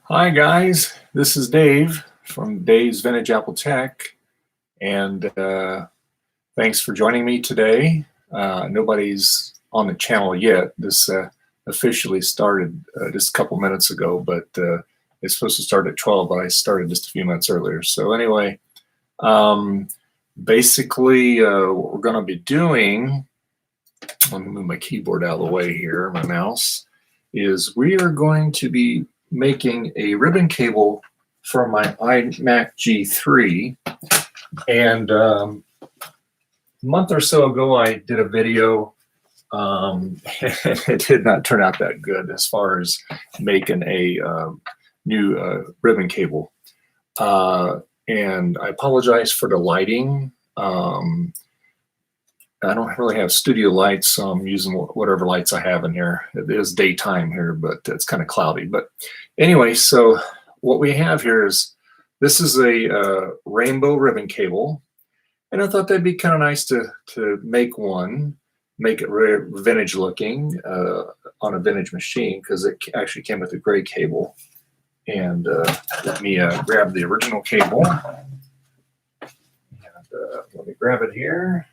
Hi guys, this is Dave from Dave's Vintage Apple Tech, and thanks for joining me today. Nobody's on the channel yet. This officially started just a couple minutes ago, but it's supposed to start at 12, but I started just a few minutes earlier. So anyway, basically what we're going to be doing, let me move my keyboard out of the way here, my mouse, is we are going to be making a ribbon cable for my iMac G3. And a month or so ago, I did a video. It did not turn out that good as far as making a new ribbon cable. And I apologize for the lighting. I don't really have studio lights, so I'm using whatever lights I have in here. It is daytime here, but it's kind of cloudy. But anyway, so what we have here is, this is a rainbow ribbon cable. And I thought that'd be kind of nice to make one, make it vintage looking on a vintage machine, because it actually came with a gray cable. And let me grab the original cable. And let me grab it here.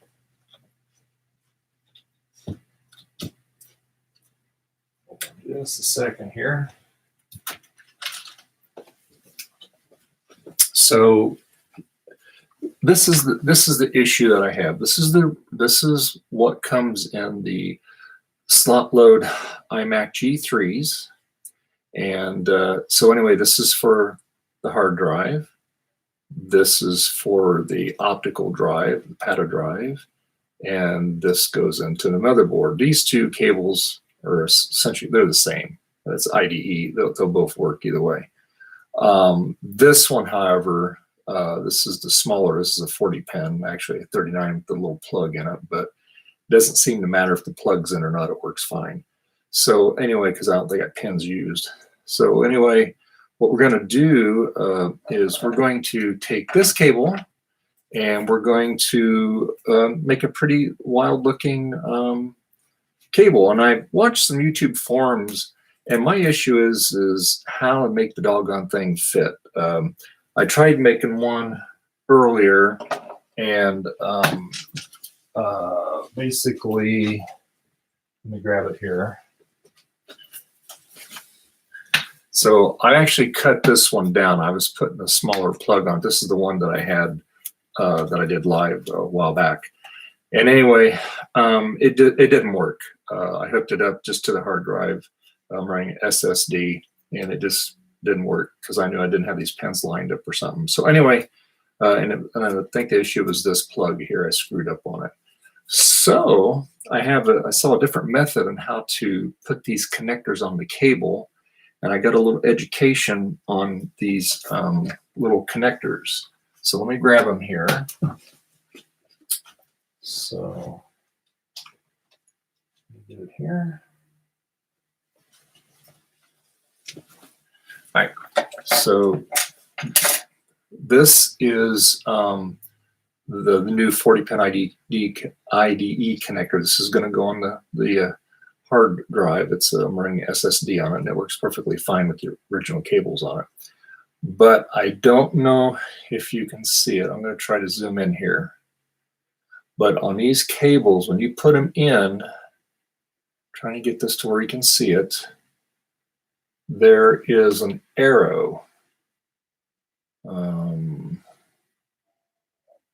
Just a second here. So this is the issue that I have. This is what comes in the slot load iMac G3s. And so anyway, this is for the hard drive. This is for the optical drive, the PATA drive, and this goes into the motherboard. These two cables are essentially, they're the same. It's IDE. They'll both work either way. This one, however, this is the smaller. This is a 40 pin, actually a 39 with the little plug in it, but it doesn't seem to matter if the plug's in or not. It works fine. So anyway, because I don't think I got pins used. So anyway, what we're going to do is we're going to take this cable and we're going to make a pretty wild looking cable. And I watched some YouTube forums, and my issue is how to make the doggone thing fit. I tried making one earlier, and basically, let me grab it here. So I actually cut this one down. I was putting a smaller plug on. This is the one that I had that I did live a while back. And anyway, it didn't work. I hooked it up just to the hard drive. I'm running SSD, and it just didn't work because I knew I didn't have these pins lined up or something. So anyway, and I think the issue was this plug here. I screwed up on it. So I saw a different method on how to put these connectors on the cable, and I got a little education on these little connectors. So let me grab them here. So let me do it here. All right. So this is the new 40-pin IDE connector. This is going to go on the hard drive. I'm running SSD on it, and it works perfectly fine with the original cables on it. But I don't know if you can see it. I'm going to try to zoom in here. But on these cables, when you put them in, trying to get this to where you can see it, there is an arrow.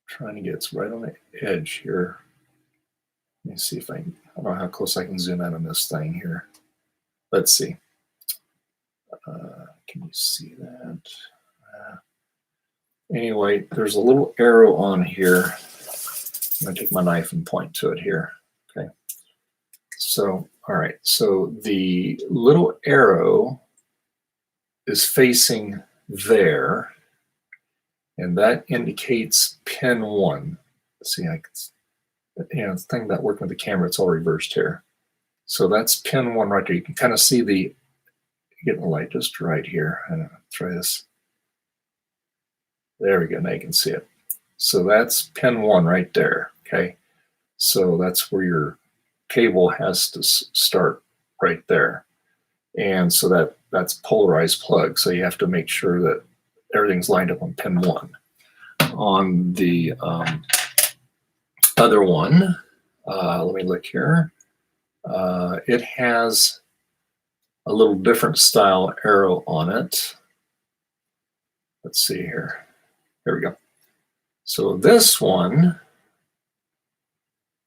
Trying to get it right on the edge here. Let me see if I don't know how close I can zoom out on this thing here. Let's see. Can you see that? Anyway, there's a little arrow on here. I'm going to take my knife and point to it here. Okay. So, all right. So the little arrow is facing there, and that indicates pin 1. See, the thing about working with the camera, it's all reversed here. So that's pin 1 right there. You can kind of see getting the light just right here. I'm going to try this. There we go. Now you can see it. So that's pin 1 right there. Okay. So that's where your cable has to start, right there. And so that's polarized plug. So you have to make sure that everything's lined up on pin 1. On the other one, let me look here. It has a little different style arrow on it. Let's see here. Here we go. So this one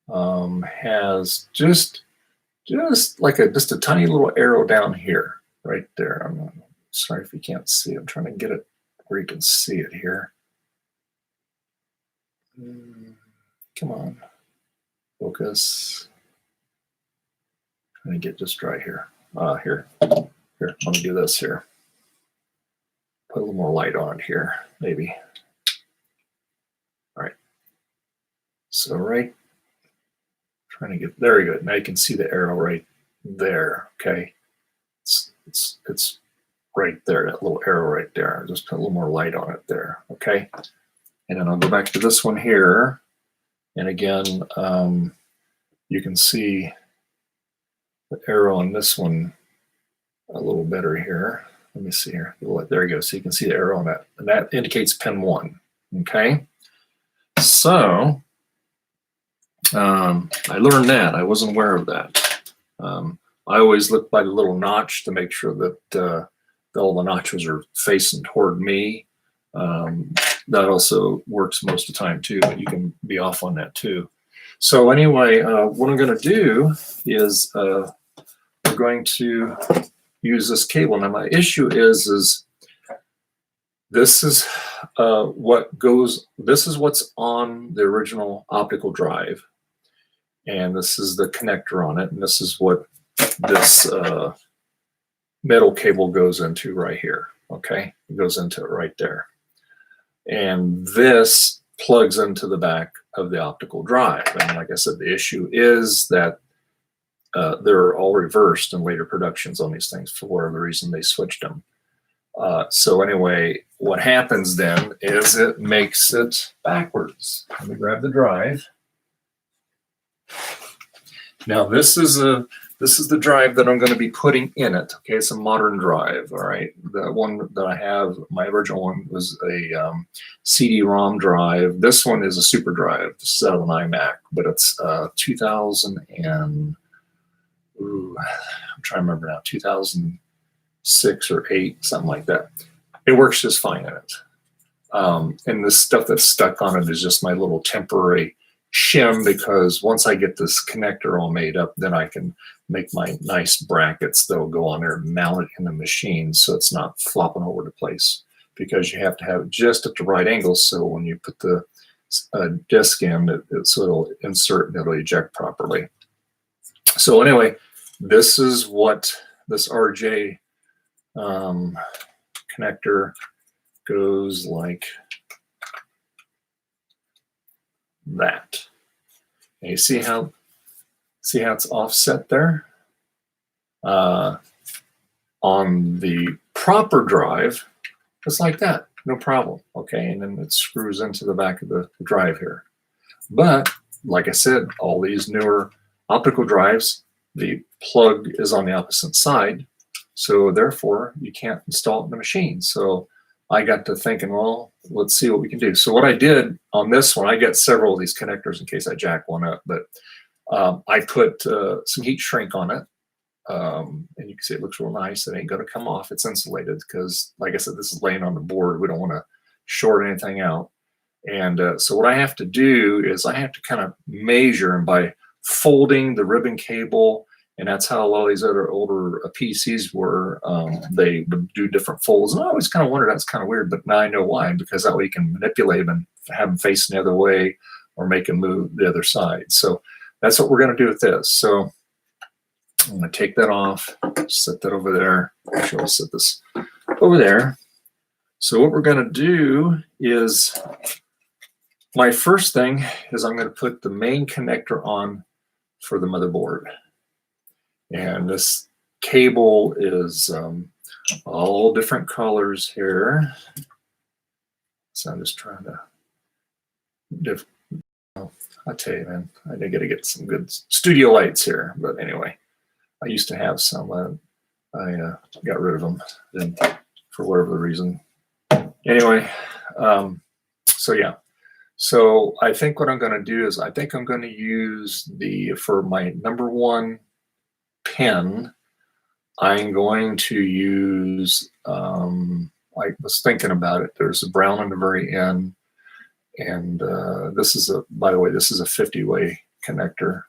has just like just a tiny little arrow down here, right there. I'm sorry if you can't see. I'm trying to get it where you can see it here. Come on, focus. Trying to get just right here. Here. Let me do this here. Put a little more light on it here, maybe. All right. So right. Trying to get there. You go. Now you can see the arrow right there. Okay. It's right there. That little arrow right there. I'll just put a little more light on it there. Okay. And then I'll go back to this one here. And again, you can see the arrow on this one a little better here. Let me see here. There you go. So you can see the arrow on that. And that indicates pin 1. Okay. So I learned that. I wasn't aware of that. I always look by the little notch to make sure that all the notches are facing toward me. That also works most of the time too, but you can be off on that too. So anyway, what I'm going to do is we're going to use this cable. Now my issue is this is this is what's on the original optical drive, and this is the connector on it, and this is what this metal cable goes into right here. Okay, it goes into it right there. And this plugs into the back of the optical drive. And like I said, the issue is that they're all reversed in later productions on these things for whatever reason they switched them. So anyway, what happens then is it makes it backwards. Let me grab the drive. Now this is the drive that I'm going to be putting in it. Okay, it's a modern drive. All right, the one that I have, my original one was a CD-ROM drive. This one is a super drive. This is out of an iMac, but it's 2000 and I'm trying to remember now, 2006 or 8, something like that. It works just fine in it. And the stuff that's stuck on it is just my little temporary shim, because once I get this connector all made up, then I can make my nice brackets that'll go on there and mount it in the machine so it's not flopping over the place, because you have to have it just at the right angle so when you put the disc in, so it'll insert and it'll eject properly. So anyway, this is what this RJ connector goes like that. And you see how it's offset there? On the proper drive, it's like that, no problem. Okay, and then it screws into the back of the drive here. But like I said, all these newer optical drives, the plug is on the opposite side, so therefore you can't install it in the machine. So I got to thinking, well, let's see what we can do. So what I did on this one, I got several of these connectors in case I jack one up, but I put some heat shrink on it. And you can see it looks real nice. It ain't going to come off. It's insulated because, like I said, this is laying on the board. We don't want to short anything out. And so what I have to do is I have to kind of measure, and by folding the ribbon cable, and that's how a lot of these other older PCs were. They would do different folds. And I always kind of wondered, that's kind of weird, but now I know why, because that way you can manipulate them and have them facing the other way or make them move the other side. So that's what we're going to do with this. So I'm going to take that off, set that over there. Actually, I'll set this over there. So what we're going to do is, my first thing is I'm going to put the main connector on for the motherboard. And this cable is all different colors here. So I'm just trying to, I tell you, man, I got to get some good studio lights here. But anyway, I used to have some. I got rid of them for whatever the reason. Anyway, so yeah. So I think what I'm going to do is I think I'm going to use for my number one pen, I'm going to use, I was thinking about it, there's a brown on the very end, and this is by the way, this is a 50-way connector.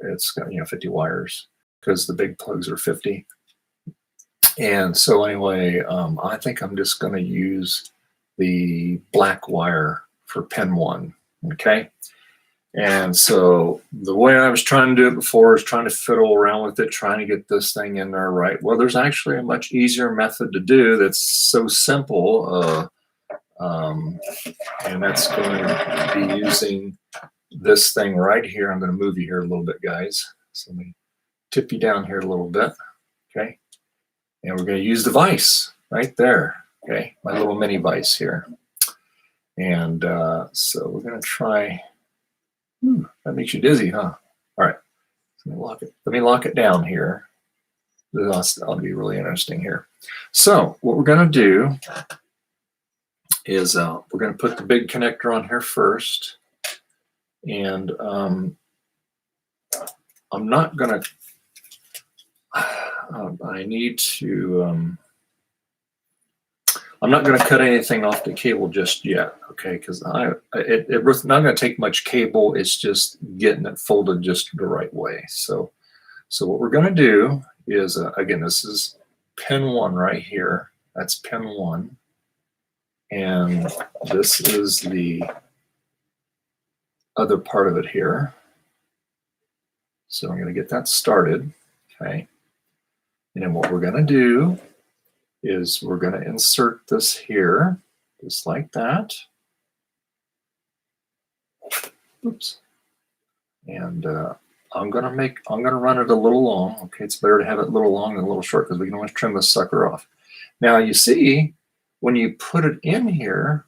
It's got 50 wires because the big plugs are 50. And so anyway, I think I'm just going to use the black wire for pen 1, okay? And so the way I was trying to do it before is trying to fiddle around with it, trying to get this thing in there right. Well, there's actually a much easier method to do that's so simple, and that's going to be using this thing right here. I'm going to move you here a little bit, guys. So let me tip you down here a little bit, okay? And we're going to use the vise right there, okay? My little mini vise here. And so we're going to try. That makes you dizzy, huh? All right. Let me lock it down here. That'll be really interesting here. So what we're going to do is we're going to put the big connector on here first. And I'm not going to, I need to, I'm not going to cut anything off the cable just yet, okay? Because it's not going to take much cable. It's just getting it folded just the right way. So what we're going to do is, again, this is pin 1 right here. That's pin 1. And this is the other part of it here. So I'm going to get that started, okay? And then what we're going to do is we're going to insert this here, just like that. Oops. And I'm going to run it a little long. Okay, it's better to have it a little long than a little short because we can always trim this sucker off. Now you see, when you put it in here,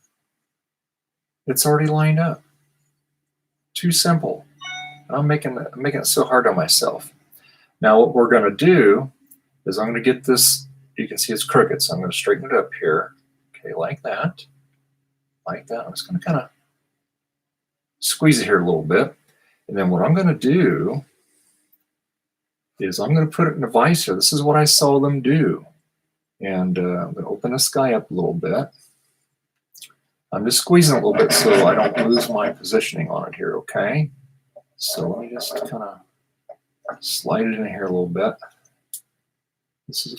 it's already lined up. Too simple. I'm making it so hard on myself. Now what we're going to do is I'm going to get this. You can see it's crooked, so I'm going to straighten it up here. Okay, like that. Like that. I'm just going to kind of squeeze it here a little bit. And then what I'm going to do is I'm going to put it in a vise here. This is what I saw them do. And I'm going to open this guy up a little bit. I'm just squeezing it a little bit so I don't lose my positioning on it here, okay? So let me just kind of slide it in here a little bit.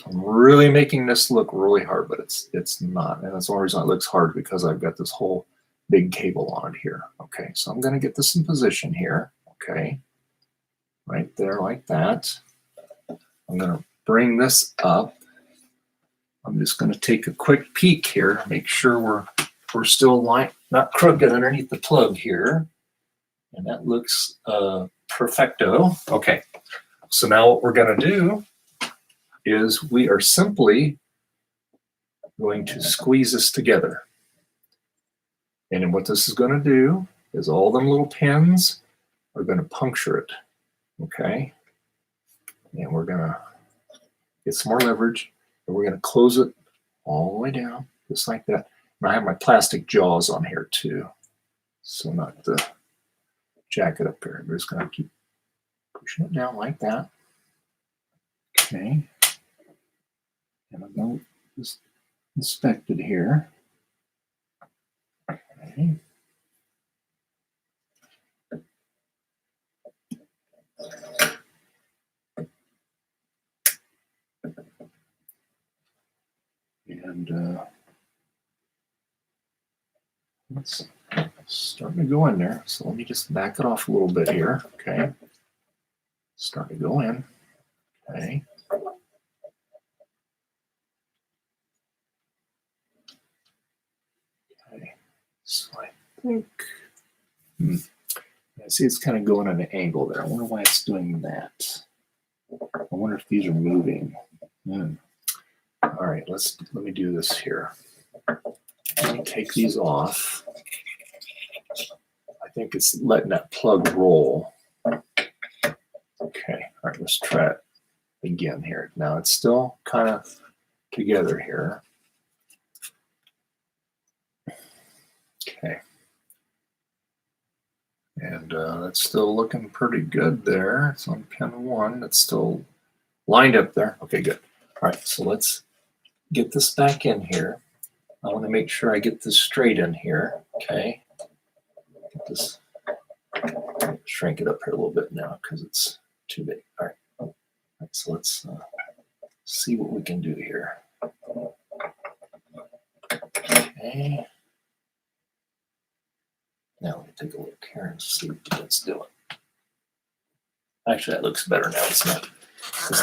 I'm really making this look really hard, but it's not. And that's the only reason it looks hard, because I've got this whole big cable on it here. Okay, so I'm going to get this in position here. Okay, right there like that. I'm going to bring this up. I'm just going to take a quick peek here, make sure we're still not crooked underneath the plug here. And that looks perfecto. Okay, so now what we're going to do is we are simply going to squeeze this together. And then what this is going to do is all them little pins are going to puncture it, okay? And we're going to get some more leverage, and we're going to close it all the way down, just like that. And I have my plastic jaws on here too, so not to jack it up here. We're just going to keep pushing it down like that. Okay. And I'm going to just inspect it here. Okay. And it's starting to go in there. So let me just back it off a little bit here. Okay. Starting to go in. Okay. Okay. So I think, I see it's kind of going at an angle there. I wonder why it's doing that. I wonder if these are moving. All right, let me do this here. Let me take these off. I think it's letting that plug roll. Okay, all right, let's try it. again here. Now it's still kind of together here. Okay. And that's still looking pretty good there. It's on pin 1. It's still lined up there. Okay, good. All right, so let's get this back in here. I want to make sure I get this straight in here. Okay. Get this, shrink it up here a little bit now because it's too big. All right. All right, so let's see what we can do here. Okay. Now let me take a look here and see what that's doing. Actually, that looks better now. It's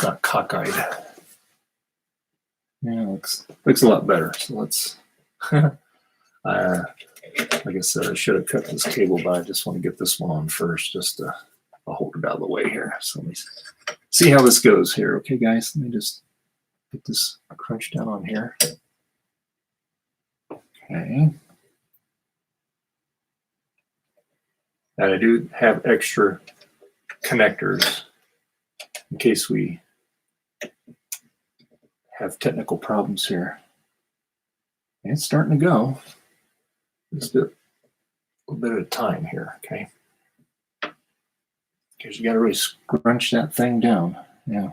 not cockeyed. Yeah, looks a lot better. So let's. Like I said, I should have cut this cable, but I just want to get this one on first, just to I'll hold it out of the way here. So let me see how this goes here. Okay, guys, let me just get this crunch down on here. Okay. And I do have extra connectors in case we have technical problems here. And it's starting to go. Just a little bit at a time here, okay? Because you got to really scrunch that thing down. Yeah.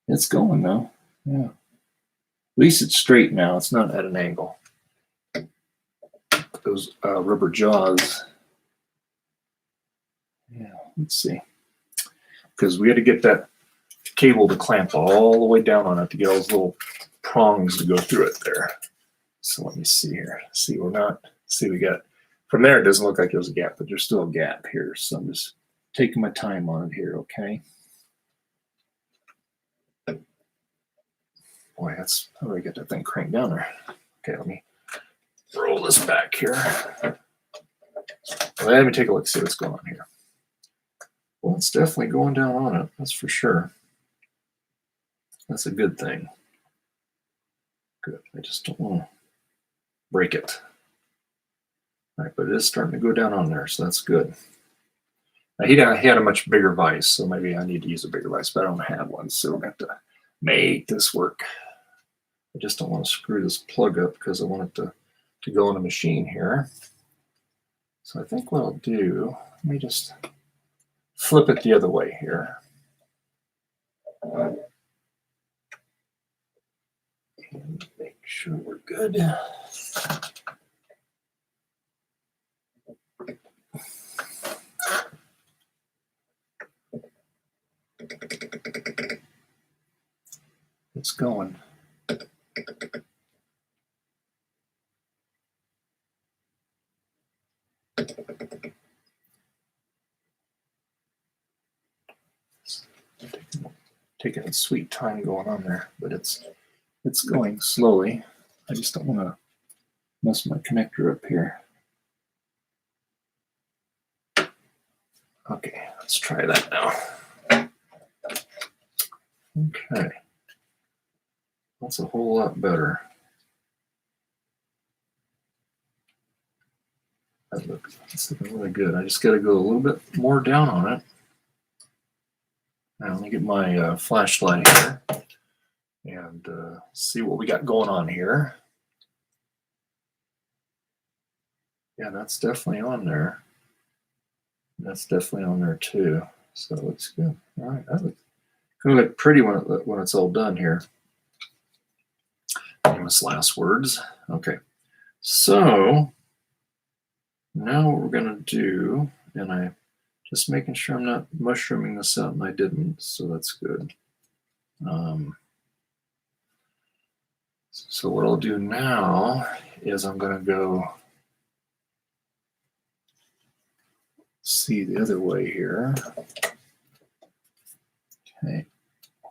It's going though. Yeah. At least it's straight now. It's not at an angle. Those rubber jaws. Yeah, let's see. Because we had to get that cable to clamp all the way down on it to get all those little prongs to go through it there. So let me see here. See, we got, from there it doesn't look like there's a gap, but there's still a gap here. So I'm just taking my time on it here, okay? Boy, that's how do I get that thing cranked down there? Okay, let me roll this back here. Let me take a look, see what's going on here. Well, it's definitely going down on it, that's for sure. That's a good thing. Good, I just don't want to break it. All right, but it is starting to go down on there, so that's good. Now, he had a much bigger vise, so maybe I need to use a bigger vise, but I don't have one, so we're going to have to make this work. I just don't want to screw this plug up because I want it to go on a machine here. So I think what I'll do, let me just flip it the other way here. And make sure we're good. It's going. Taking its sweet time going on there, but it's going slowly. I just don't want to mess my connector up here. Okay, let's try that now. Okay, that's a whole lot better. That's looking really good. I just got to go a little bit more down on it. Now let me get my flashlight here and see what we got going on here. Yeah, that's definitely on there. That's definitely on there too. So it looks good. All right, that looks going to look pretty when it's all done here. Famous last words. Okay, so now what we're going to do, and I just making sure I'm not mushrooming this out, and I didn't, so that's good. So what I'll do now is I'm going to go see the other way here. Okay,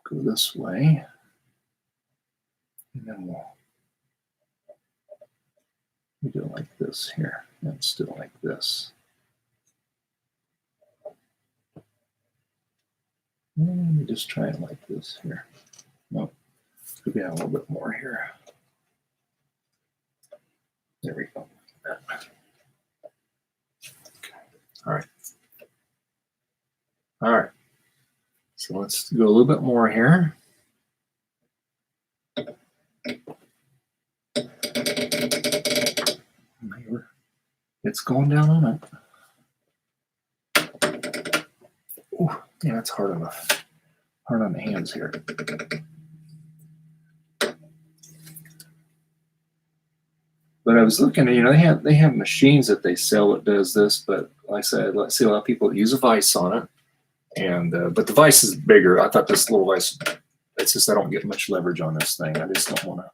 go this way, and then we'll do it like this here, and still like this. Let me just try it like this here. Nope, could be a little bit more here. There we go. Okay. All right. All right. So let's go a little bit more here. It's going down on it. Ooh, yeah, it's hard enough. Hard on the hands here. But I was looking at, you know, they have machines that they sell that does this, but like I said, I see a lot of people that use a vise on it, and but the vise is bigger. I thought this little vise, it's just I don't get much leverage on this thing. I just don't want to.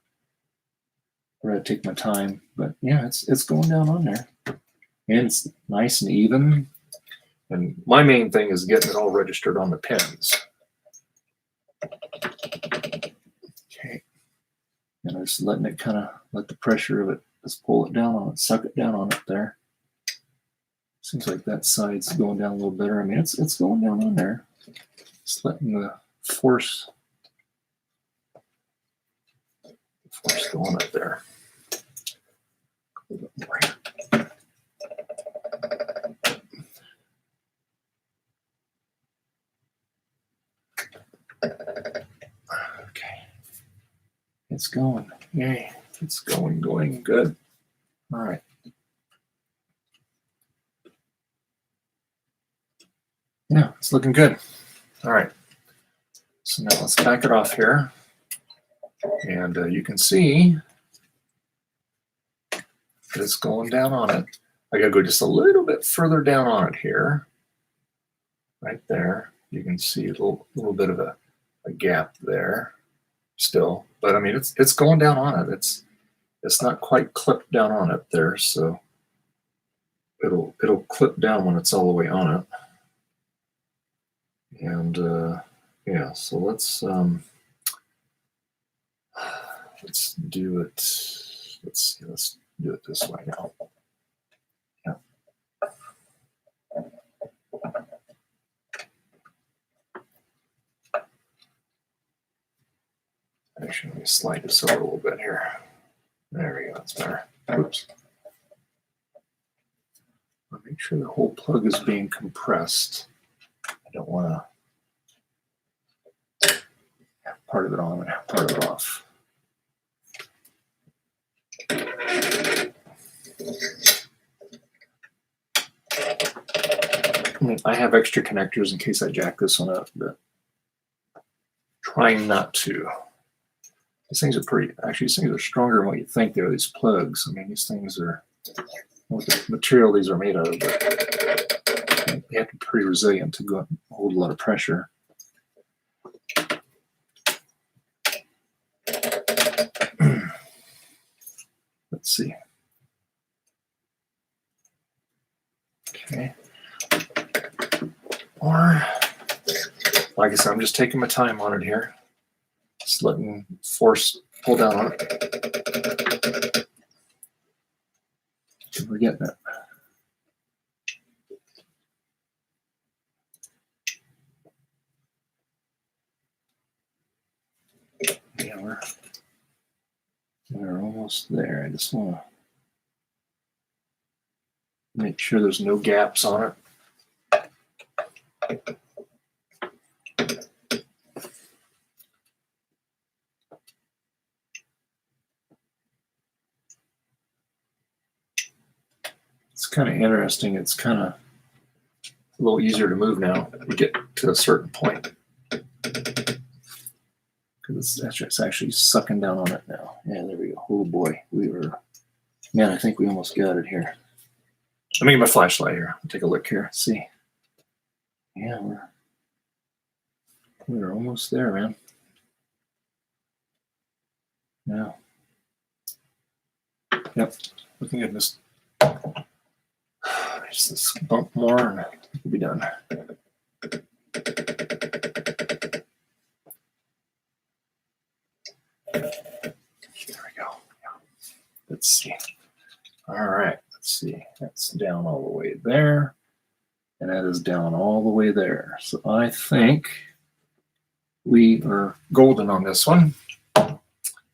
I'd rather take my time, but yeah, it's going down on there, and it's nice and even. And my main thing is getting it all registered on the pins. Okay, and I'm just letting it kind of let the pressure of it just pull it down on it, suck it down on it there. Seems like that side's going down a little better. I mean, it's going down on there. Just letting the force going up there. A little bit more here. Okay, it's going. Yay, it's going good. All right. Yeah, it's looking good. All right. So now let's back it off here. And you can see that it's going down on it. I got to go just a little bit further down on it here. Right there. You can see a little bit of a gap there still. But I mean, it's going down on it. It's not quite clipped down on it there, so it'll clip down when it's all the way on it. And yeah, so let's do it. Let's do it this way now. Yeah. Actually, let me slide this over a little bit here. There we go. That's better. Oops. I'll make sure the whole plug is being compressed. I don't want to have part of it on and have part of it off. I have extra connectors in case I jack this one up, but trying not to. These things are actually these things are stronger than what you think they are, these plugs. I mean, these things are, what the material these are made of, but they have to be pretty resilient to go and hold a lot of pressure. Let's see. Okay. Or, like I said, I'm just taking my time on it here. Just letting force pull down on it. We're getting it. Yeah, we're almost there. I just want to make sure there's no gaps on it. It's kind of interesting. It's kind of a little easier to move now. We get to a certain point because it's actually sucking down on it now. Yeah, there we go. Oh boy, man, I think we almost got it here. Let me get my flashlight here. Take a look here. See. Yeah, we're almost there, man. Yeah. Yep. Looking at this. Just this bump more and we'll be done. There we go. Yeah. Let's see. All right. Let's see. That's down all the way there. And that is down all the way there. So I think we are golden on this one.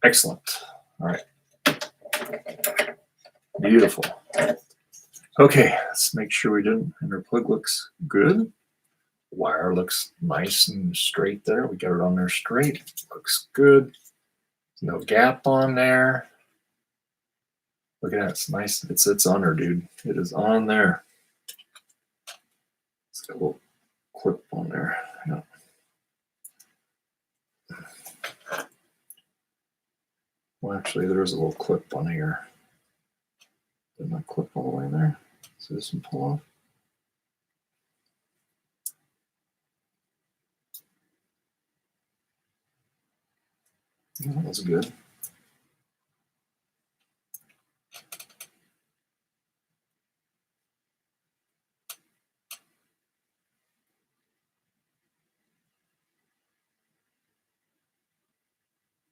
Excellent. All right. Beautiful. Okay, let's make sure we didn't, and our plug looks good. Wire looks nice and straight there. We got it on there straight. Looks good. No gap on there. Look at that. It's nice. It's on there, dude. It is on there. It's got a little clip on there. Yeah. Well, actually, there is a little clip on here. Didn't I clip all the way in there? So this one pull off. Yeah, that was good.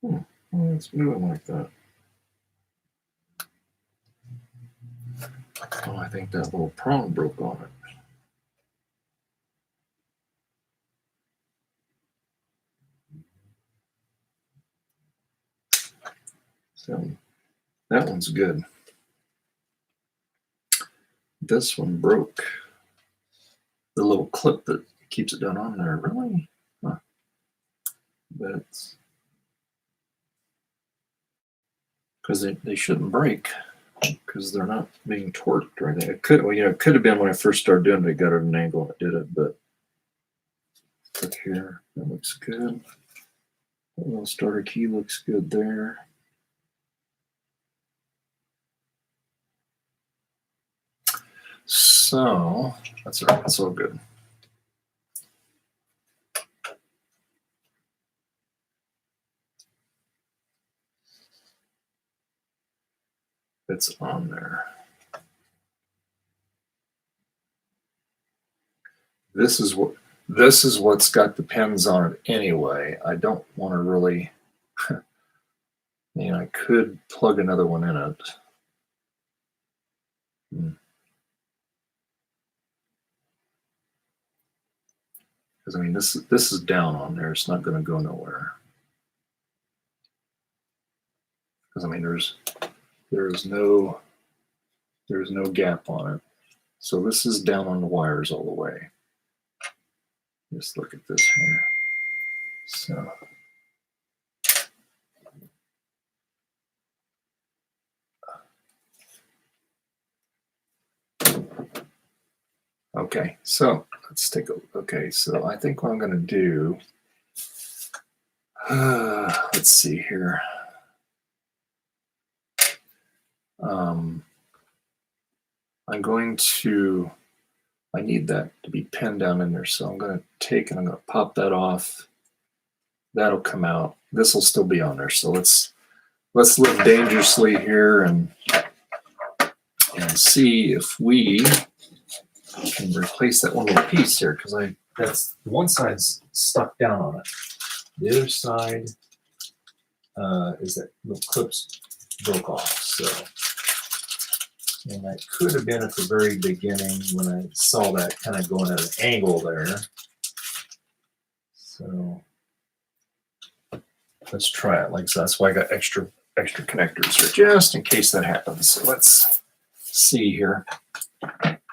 Well, let's do it like that. Oh, I think that little prong broke on it. So that one's good. This one broke. The little clip that keeps it down on there, really? Huh. That's because they shouldn't break because they're not being torqued or anything. It could, well, it could have been when I first started doing it, I got it at an angle and it did it, but look here, that looks good. That little starter key looks good there. So that's all right. That's all good. It's on there. This is what's got the pins on it anyway. I don't want to really. I could plug another one in it. Because I mean, this is down on there. It's not going to go nowhere. Because I mean, there's no gap on it. So this is down on the wires all the way. Just look at this here. So okay, so let's take a look. Okay, so I think what I'm going to do, let's see here. I'm going to, I need that to be pinned down in there. So I'm going to take and I'm going to pop that off. That'll come out. This will still be on there. So let's live dangerously here and see if we can replace that one little piece here, because that's one side's stuck down on it. The other side is that little clips broke off. So, and that could have been at the very beginning when I saw that kind of going at an angle there. So let's try it. Like so, that's why I got extra connectors here, just in case that happens. So let's see here.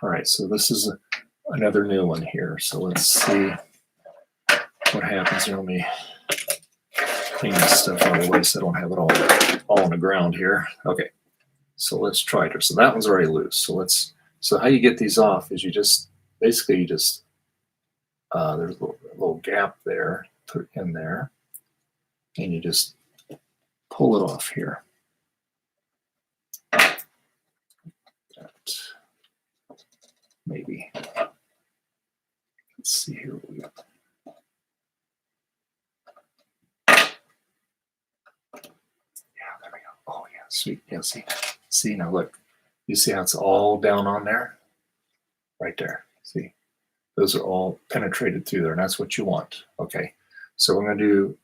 All right, so this is another new one here. So let's see what happens here. Let me clean this stuff out of the way so I don't have it all on the ground here. Okay, so let's try it. So that one's already loose. So how you get these off is you just there's a little gap there, put it in there, and you just pull it off here. Maybe. Let's see here what we got. Yeah, there we go. Oh yeah, sweet. Yeah, see now look. You see how it's all down on there? Right there. See? Those are all penetrated through there, and that's what you want. Okay. So we're gonna do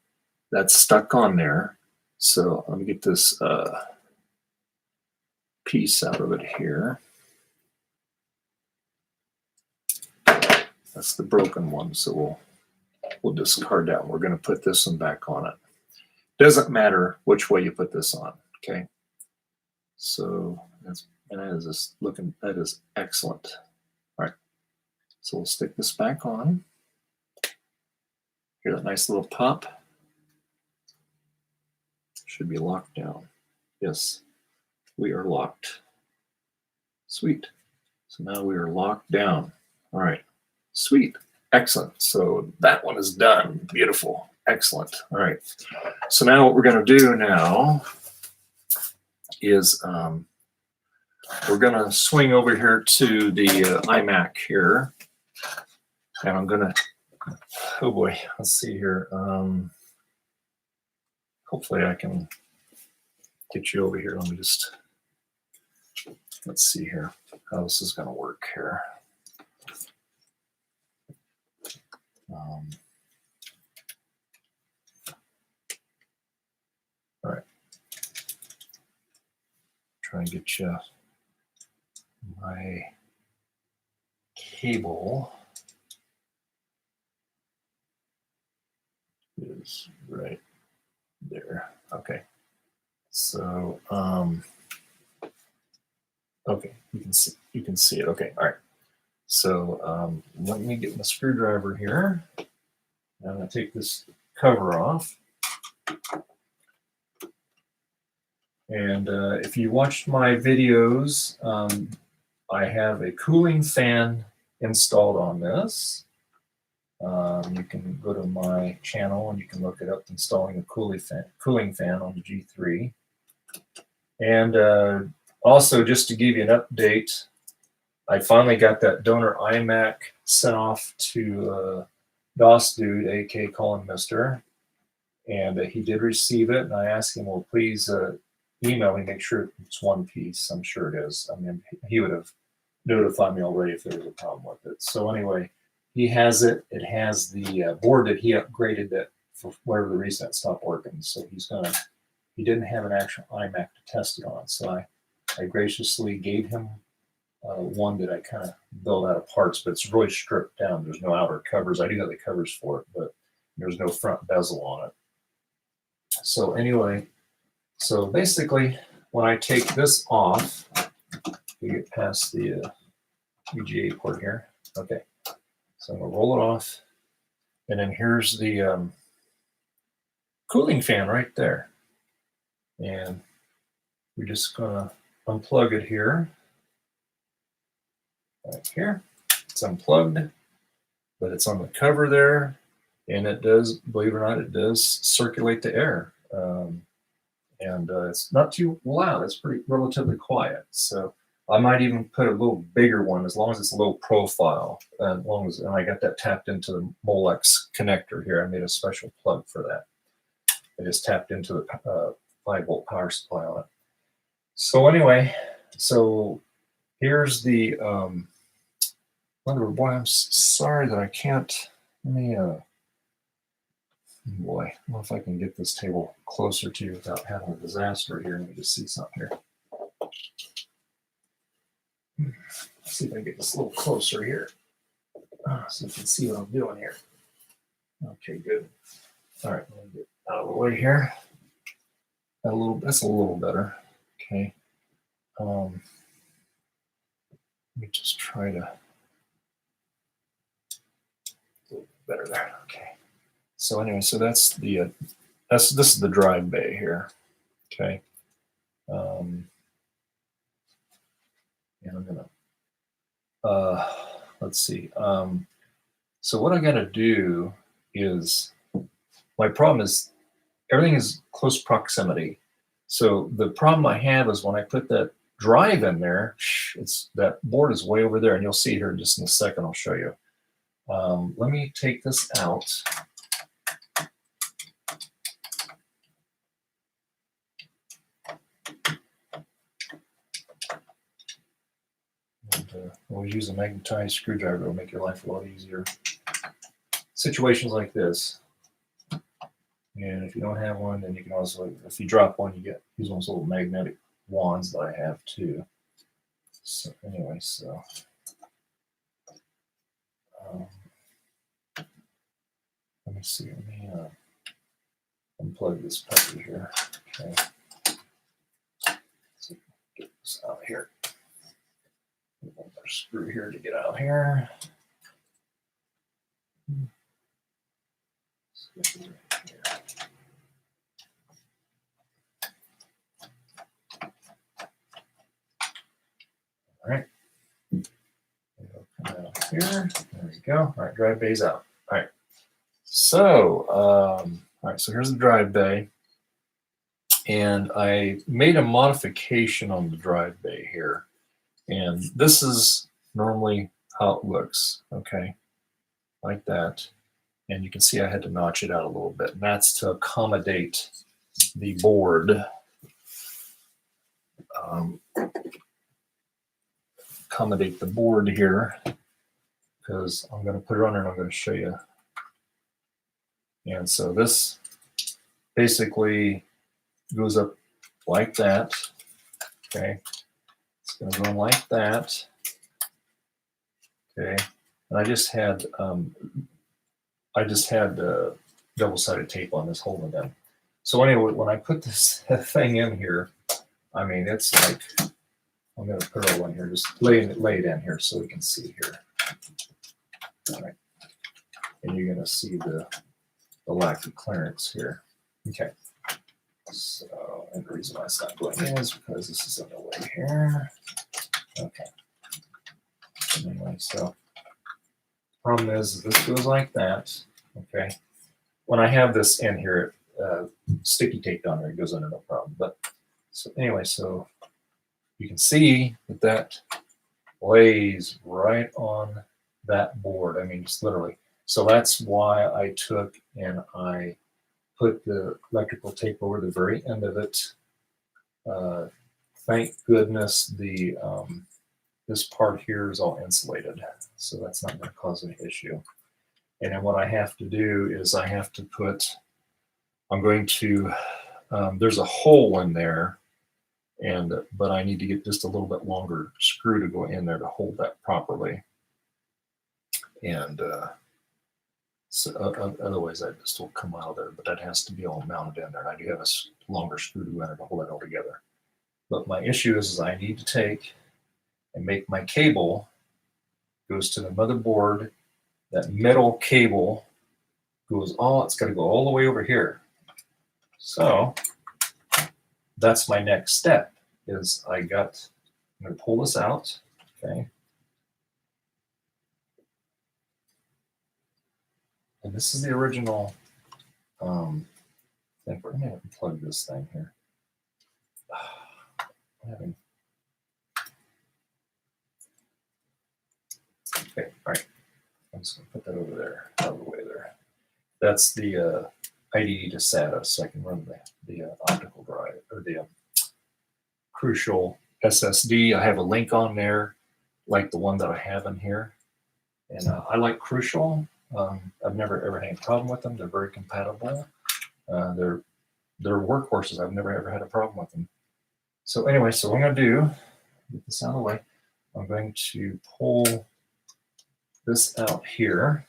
that's stuck on there. So let me get this piece out of it here. That's the broken one, so we'll discard that one. We're going to put this one back on it. Doesn't matter which way you put this on, okay? So that is excellent. All right, so we'll stick this back on. Hear that nice little pop? Should be locked down. Yes, we are locked. Sweet. So now we are locked down. All right. Sweet. Excellent. So that one is done. Beautiful. Excellent. All right. So now what we're going to do now is we're going to swing over here to the iMac here. And I'm going to, oh boy, let's see here. Hopefully I can get you over here. Let me just, let's see here how this is going to work here. All right. Try and get you my cable is right there. Okay. So okay, you can see it. Okay, all right. So let me get my screwdriver here. I'm going to take this cover off. And if you watched my videos, I have a cooling fan installed on this. You can go to my channel and you can look it up, installing a cooling fan on the G3. And also, just to give you an update, I finally got that donor iMac sent off to DOS Dude, AK Colin Mister, and he did receive it. And I asked him, well, please email me, make sure it's one piece. I'm sure it is. I mean, he would have notified me already if there was a problem with it. So anyway, he has it. It has the board that he upgraded that for whatever the reason it stopped working. So he didn't have an actual iMac to test it on. So I graciously gave him one that I kind of built out of parts, but it's really stripped down. There's no outer covers. I do have the covers for it, but there's no front bezel on it. So anyway, so basically, when I take this off, we get past the VGA port here. Okay, so I'm gonna roll it off, and then here's the cooling fan right there, and we're just gonna unplug it here. Right here, it's unplugged, but it's on the cover there, and it does, believe it or not, it does circulate the air. And it's not too loud. It's pretty relatively quiet. So I might even put a little bigger one, as long as it's low profile. And I got that tapped into the Molex connector here. I made a special plug for that. I just tapped into the 5-volt power supply on it. So anyway, so here's the boy. I'm sorry that I can't. Let me boy, I don't know if I can get this table closer to you without having a disaster here. Let me just see something here. Let's see if I can get this a little closer here, so you can see what I'm doing here. Okay, good. All right, let me get out of the way here. That's a little better. Okay. Let me just try to. A little better there. Okay. So anyway, so that's the this is the drive bay here. Okay. And I'm gonna let's see. So what I got to do is, my problem is everything is close proximity. So the problem I have is when I put that drive in there, that board is way over there, and you'll see here just in a second. I'll show you. Let me take this out. And we'll use a magnetized screwdriver to make your life a lot easier. Situations like this. And if you don't have one, then you can also, if you drop one, you use one of those little magnetic wands that I have too. So anyway, so let me see. Let me unplug this puppy here. Okay. So get this out here. One more screw here to get out here. All right. Come out here. There we go. All right, drive bay's out. All right. So, all right. So here's the drive bay, and I made a modification on the drive bay here, and this is normally how it looks. Okay, like that, and you can see I had to notch it out a little bit, and that's to accommodate the board. Accommodate the board here, because I'm going to put it on there and I'm going to show you. And so this basically goes up like that. Okay, it's going to go in like that. Okay, and I just had double-sided tape on this holding them. So anyway, when I put this thing in here, I mean, it's like, I'm going to put it all in here, just lay it in here so we can see here. All right, and you're going to see the lack of clearance here. Okay, so, and the reason why it's not going in is because this is in the way here. Okay, anyway, so problem is this goes like that. Okay, when I have this in here, sticky tape on there, it goes under no problem. But so anyway, so you can see that lays right on that board. I mean, just literally. So that's why I took and I put the electrical tape over the very end of it. Thank goodness the this part here is all insulated, so that's not going to cause any issue. And then what I have to do is I have to put, I'm going to, there's a hole in there, but I need to get just a little bit longer screw to go in there to hold that properly. And so otherwise that just will come out of there, but that has to be all mounted in there. And I do have a longer screw to go in there to hold it all together. But my issue is I need to take and make my cable goes to the motherboard. That middle cable goes it's got to go all the way over here. So that's my next step is I'm going to pull this out. Okay. And this is the original thing. We're going to have to plug this thing here. Okay, all right. I'm just going to put that over there, out of the way there. That's the IDE to SATA, so I can run the optical drive, or the Crucial SSD. I have a link on there, like the one that I have in here. And I like Crucial. I've never ever had a problem with them. They're very compatible. They're workhorses. I've never ever had a problem with them. So anyway, so what I'm going to do, get this out of the way, I'm going to pull this out here.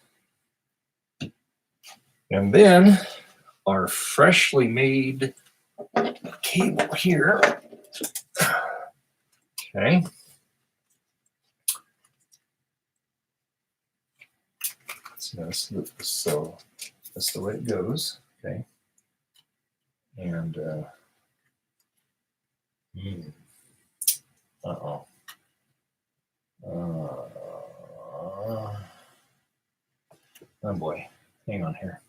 And then our freshly made cable here. Okay. So that's the way it goes. Okay. And oh boy, hang on here.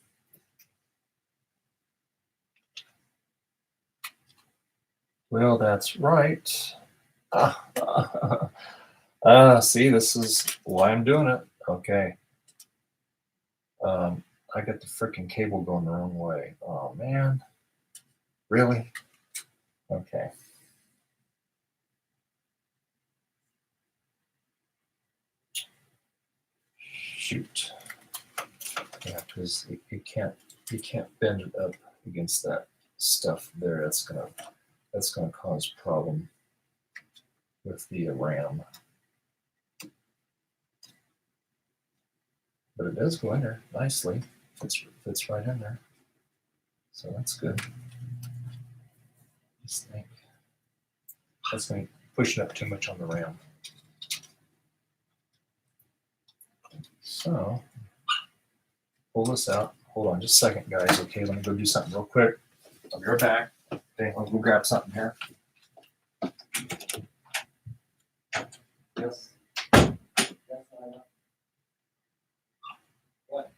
Well, that's right. See, this is why I'm doing it. Okay. I got the freaking cable going the wrong way. Oh man. Really? Okay. Shoot. Yeah, because you can't bend it up against that stuff there. That's gonna cause problem with the RAM. But it does go in there nicely. Fits right in there. So that's good. Just think that's going to be pushing up too much on the RAM. So pull this out. hold on just a second, guys. Okay, let me go do something real quick. I'll be right back. Okay, let me go grab something here. Yes. What?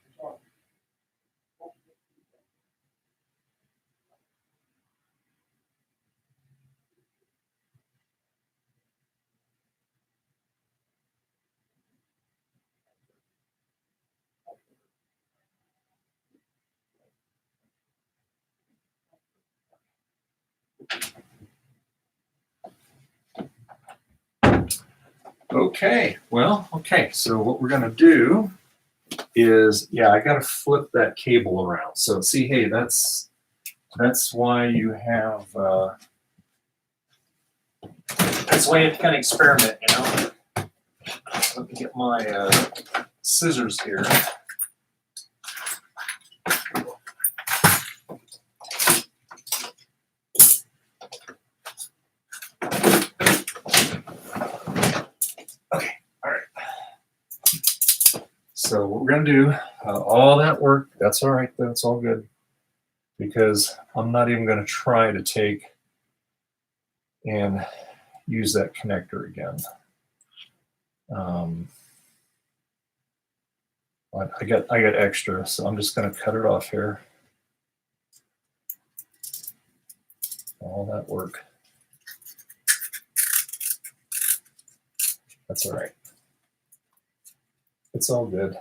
Okay, well, okay, so what we're gonna do is, yeah, I gotta flip that cable around. So see, hey, that's why you have, that's why you have to kind of experiment, you know? Let me get my scissors here. Okay, all right. So what we're gonna do, all that work, that's all right, that's all good. Because I'm not even gonna try to take and use that connector again. I got extra, so I'm just gonna cut it off here. All that work. That's all right. It's all good.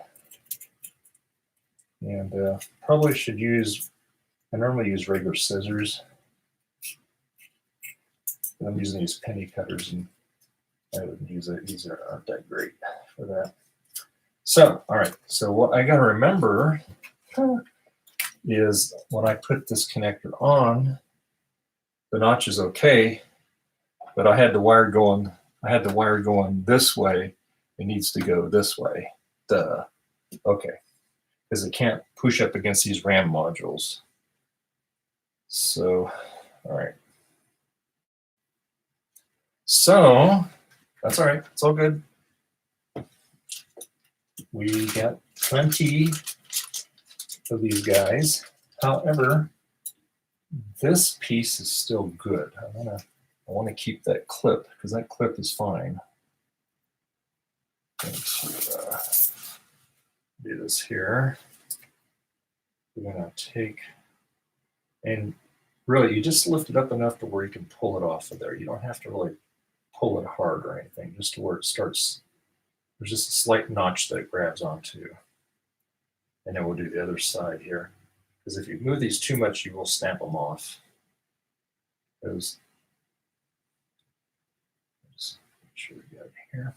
And probably should use, I normally use regular scissors. But I'm using these penny cutters and I wouldn't use it. These aren't that great for that. So, all right. So what I gotta remember is when I put this connector on, the notch is okay, but I had the wire going this way. It needs to go this way. Duh. Okay. Because it can't push up against these RAM modules. So, all right. So, that's all right. It's all good. We got plenty of these guys. However, this piece is still good. I want to keep that clip because that clip is fine. Let's do this here. We're going to take, and really, you just lift it up enough to where you can pull it off of there. You don't have to really pull it hard or anything, just to where it starts. There's just a slight notch that it grabs onto. And then we'll do the other side here. Because if you move these too much, you will snap them off. Just make sure we got it here.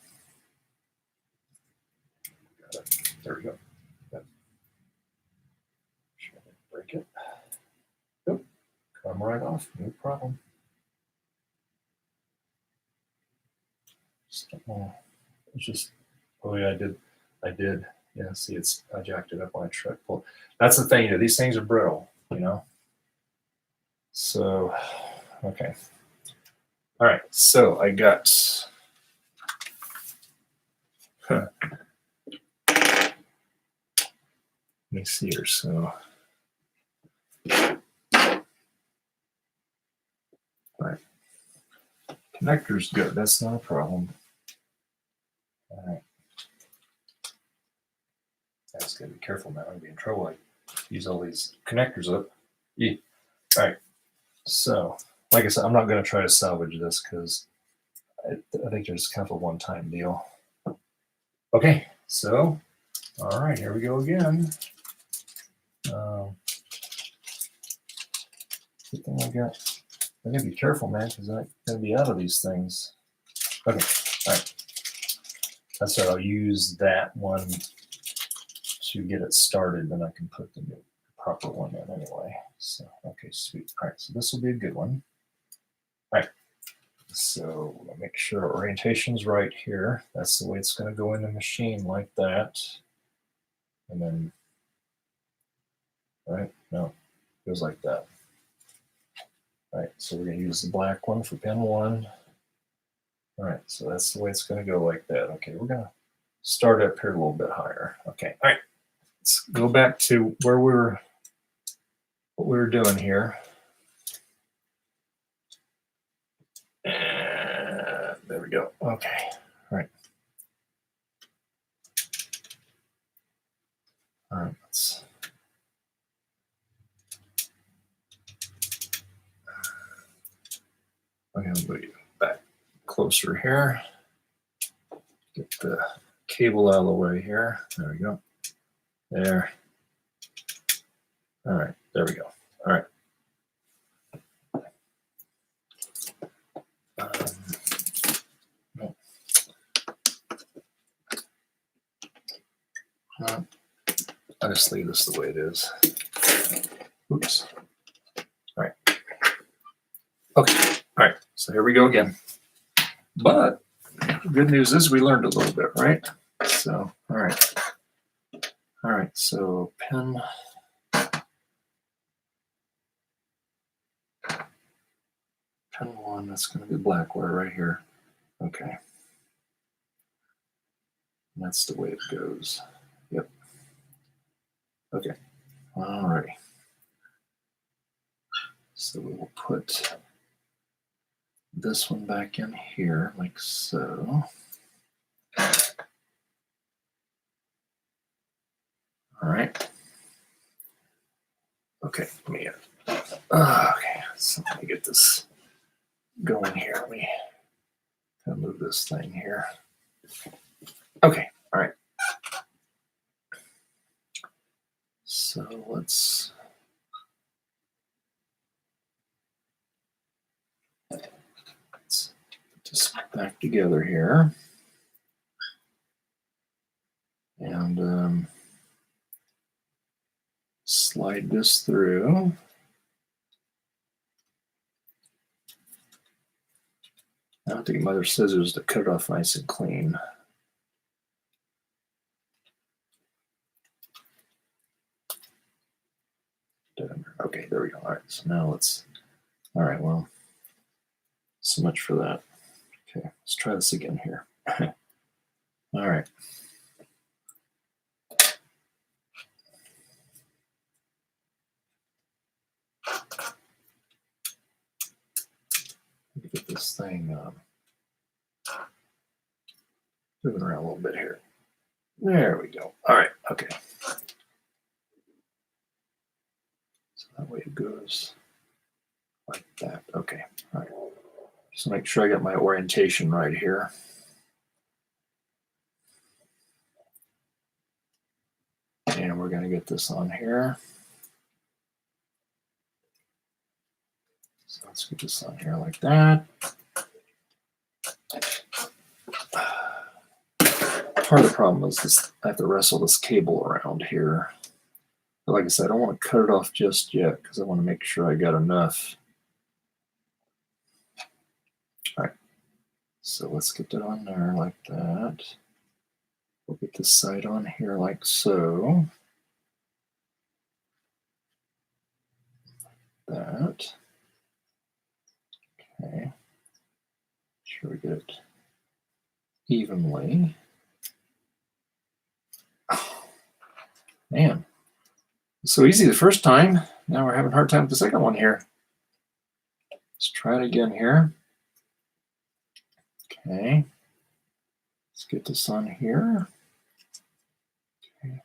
Got it. There we go. Try to break it. Nope. Come right off. No problem. It's just, oh yeah, I did. Yeah, see, I jacked it up when I tried to pull. That's the thing, these things are brittle, So, okay. All right, so I got, let me see here, so. All right, connector's good, that's not a problem. All right. I just gotta be careful now, I'd be in trouble. I use all these connectors up. Yeah. All right, so like I said, I'm not gonna try to salvage this because I think it's kind of a one-time deal. Okay, so, all right, here we go again. Good thing I gotta be careful, man, because I'm gonna be out of these things. Okay, all right. That's right, I'll use that one to get it started, then I can put the proper one in anyway. So, okay, sweet. All right, so this will be a good one. All right, so we'll make sure orientation's right here. That's the way it's going to go in the machine, like that. And then, right? No, it goes like that. All right, so we're going to use the black one for pin 1. All right, so that's the way it's going to go, like that. Okay, we're going to start up here a little bit higher. Okay, all right. let's go back to where what we were doing here. And there we go. Okay. All right. All right. I'm going to move back closer here. Get the cable out of the way here. There we go. There. All right. There we go. All right. No. I'll just leave this the way it is. Oops. All right. Okay. All right. So here we go again. But the good news is we learned a little bit, right? So, all right. All right. So pin. Pin 1, that's going to be black wire right here. Okay. And that's the way it goes. Yep. Okay. All right. So we will put this one back in here like so. All right. Okay. Let me so let me get this going here. Let me kind of move this thing here. Okay. All right. So let's put this back together here. And slide this through. I have to get my other scissors to cut it off nice and clean. Okay, there we go. All right, so now all right, well, so much for that. Okay, let's try this again here. All right. Get this thing moving around a little bit here. There we go. All right, okay. So that way it goes like that. Okay, all right. Just make sure I got my orientation right here. And we're going to get this on here. So let's get this on here like that. Part of the problem is this, I have to wrestle this cable around here. But like I said, I don't want to cut it off just yet because I want to make sure I got enough. All right, so let's get that on there like that. We'll get this side on here like so. That. Okay. Sure we get it evenly. Oh, man, it's so easy the first time. Now we're having a hard time with the second one here. Let's try it again here. Okay. Let's get this on here. Okay.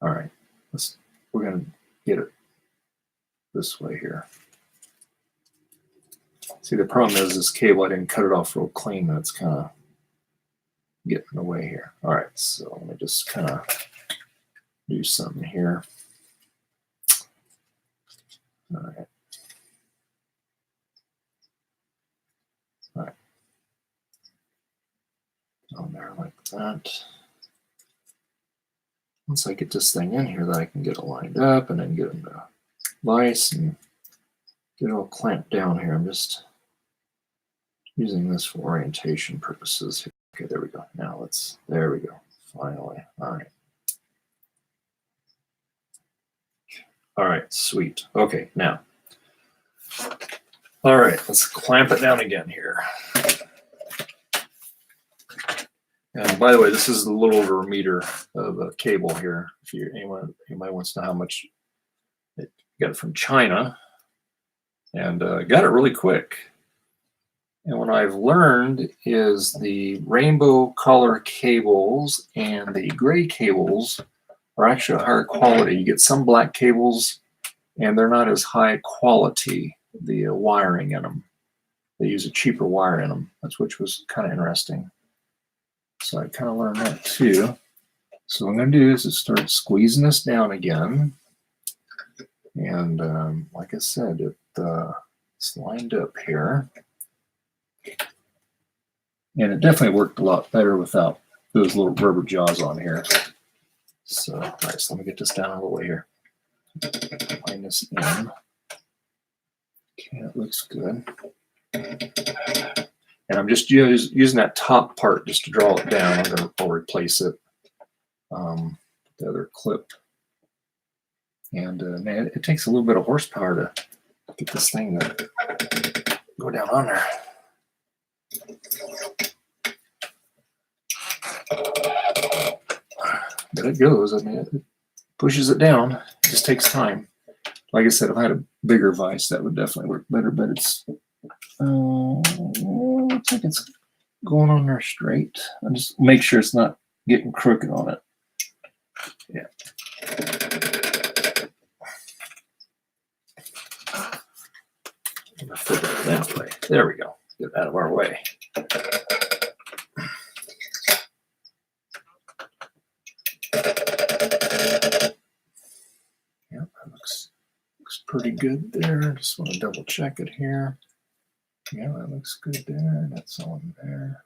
All right. We're going to get it this way here. See, the problem is this cable, I didn't cut it off real clean. That's kind of getting in the way here. All right, so let me just kind of do something here. All right. All right. On there like that. Once I get this thing in here, that I can get it lined up and then get it in the vise and get it all clamped down here. I'm just using this for orientation purposes. Okay, there we go. Now there we go. Finally. All right. All right, sweet. Okay, now. All right, let's clamp it down again here. And by the way, this is a little over a meter of a cable here. If anybody wants to know how much it got it from China, and got it really quick. And what I've learned is the rainbow color cables and the gray cables are actually higher quality. You get some black cables, and they're not as high quality. The wiring in them, they use a cheaper wire in them. Which was kind of interesting. So I kind of learned that too. So what I'm going to do is start squeezing this down again. And like I said, it's lined up here. And it definitely worked a lot better without those little rubber jaws on here. So, all right, so let me get this down a little way here. Line this in. Okay, that looks good. And I'm just using that top part just to draw it down. I'll replace it. The other clip. And man, it takes a little bit of horsepower to get this thing to go down on there. But it goes. I mean, it pushes it down. It just takes time. Like I said, if I had a bigger vise, that would definitely work better. But it's looks like it's going on there straight. I'll just make sure it's not getting crooked on it. Yeah. Flip it that way. There we go. Get it out of our way. Yep, that looks pretty good there. Just want to double check it here. Yeah, that looks good there. That's on there.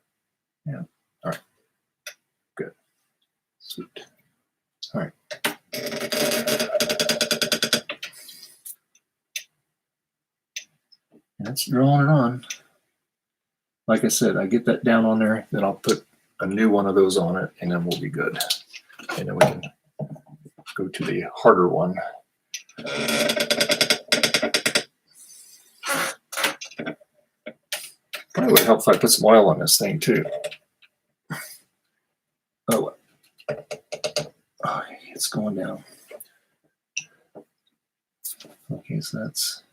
Yeah. All right. Good. Sweet. All right. And it's drawing it on. Like I said, I get that down on there, then I'll put a new one of those on it, and then we'll be good. And then we can go to the harder one. Probably would help if I put some oil on this thing too. Oh, it's going down. Okay, so that's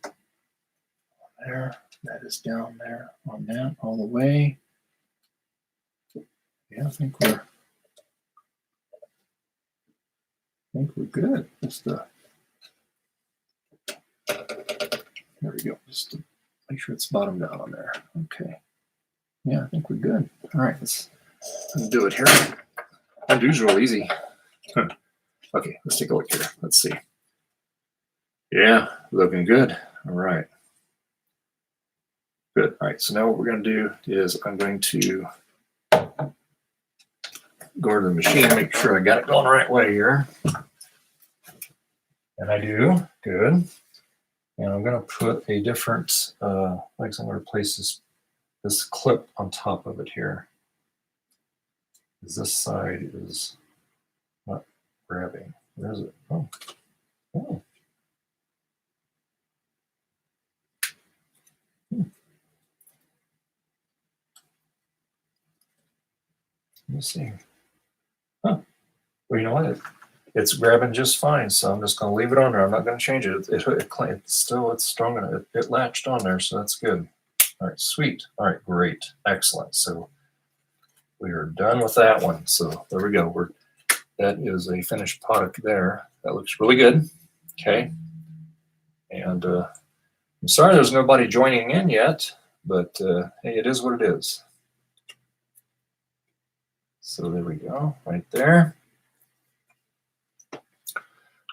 there. That is down there on that all the way. Yeah, I think we're good. Just there we go. Just to make sure it's bottomed out on there. Okay. Yeah, I think we're good. All right, let's do it here. Undo's real easy. Okay, let's take a look here. Let's see. Yeah, looking good. All right. Good. All right, so now what we're going to do is I'm going to go to the machine, make sure I got it going the right way here. And I do. Good. And I'm going to put a different, I'm going to place this clip on top of it here. This side is not grabbing. Where is it? Oh. Oh. Let me see. Huh. Well, you know what? It's grabbing just fine, so I'm just going to leave it on there. I'm not going to change it. It's strong enough. It latched on there, so that's good. All right, sweet. All right, great. Excellent. So we are done with that one. So there we go. That is a finished product there. That looks really good. Okay. And I'm sorry there's nobody joining in yet, but hey, it is what it is. So there we go, right there.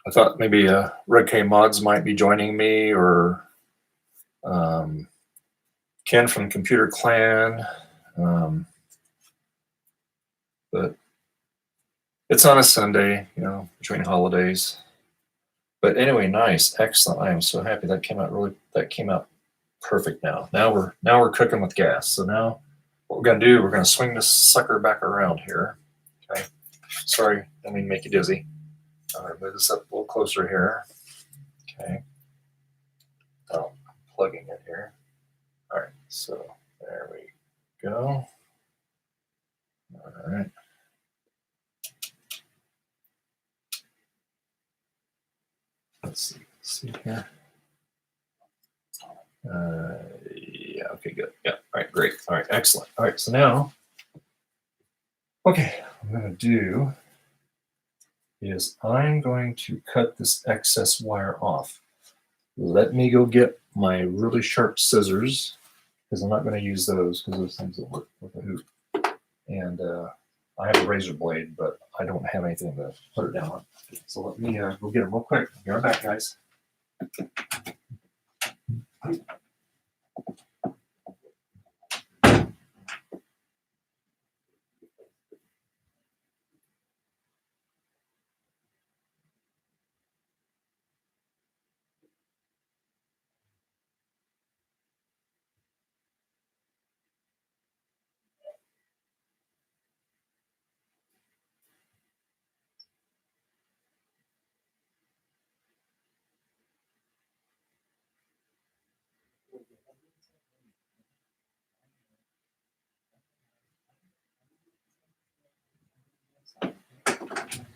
I thought maybe Red K Mods might be joining me, or Ken from Computer Clan. But it's on a Sunday, you know, between holidays. But anyway, nice, excellent. I am so happy that came out perfect now. Now we're cooking with gas. So now what we're gonna do, we're gonna swing this sucker back around here. Okay. Sorry, I mean make you dizzy. All right, move this up a little closer here. Okay. Oh, plugging it here. All right, so there we go. All right. Let's see here. Yeah, okay, good. Yeah, all right, great. All right, excellent. All right, so now, okay, what I'm going to do is I'm going to cut this excess wire off. Let me go get my really sharp scissors, because I'm not going to use those, because those things don't work with a hoop. And I have a razor blade, but I don't have anything to put it down on. So let me go get them real quick. Be right back, guys.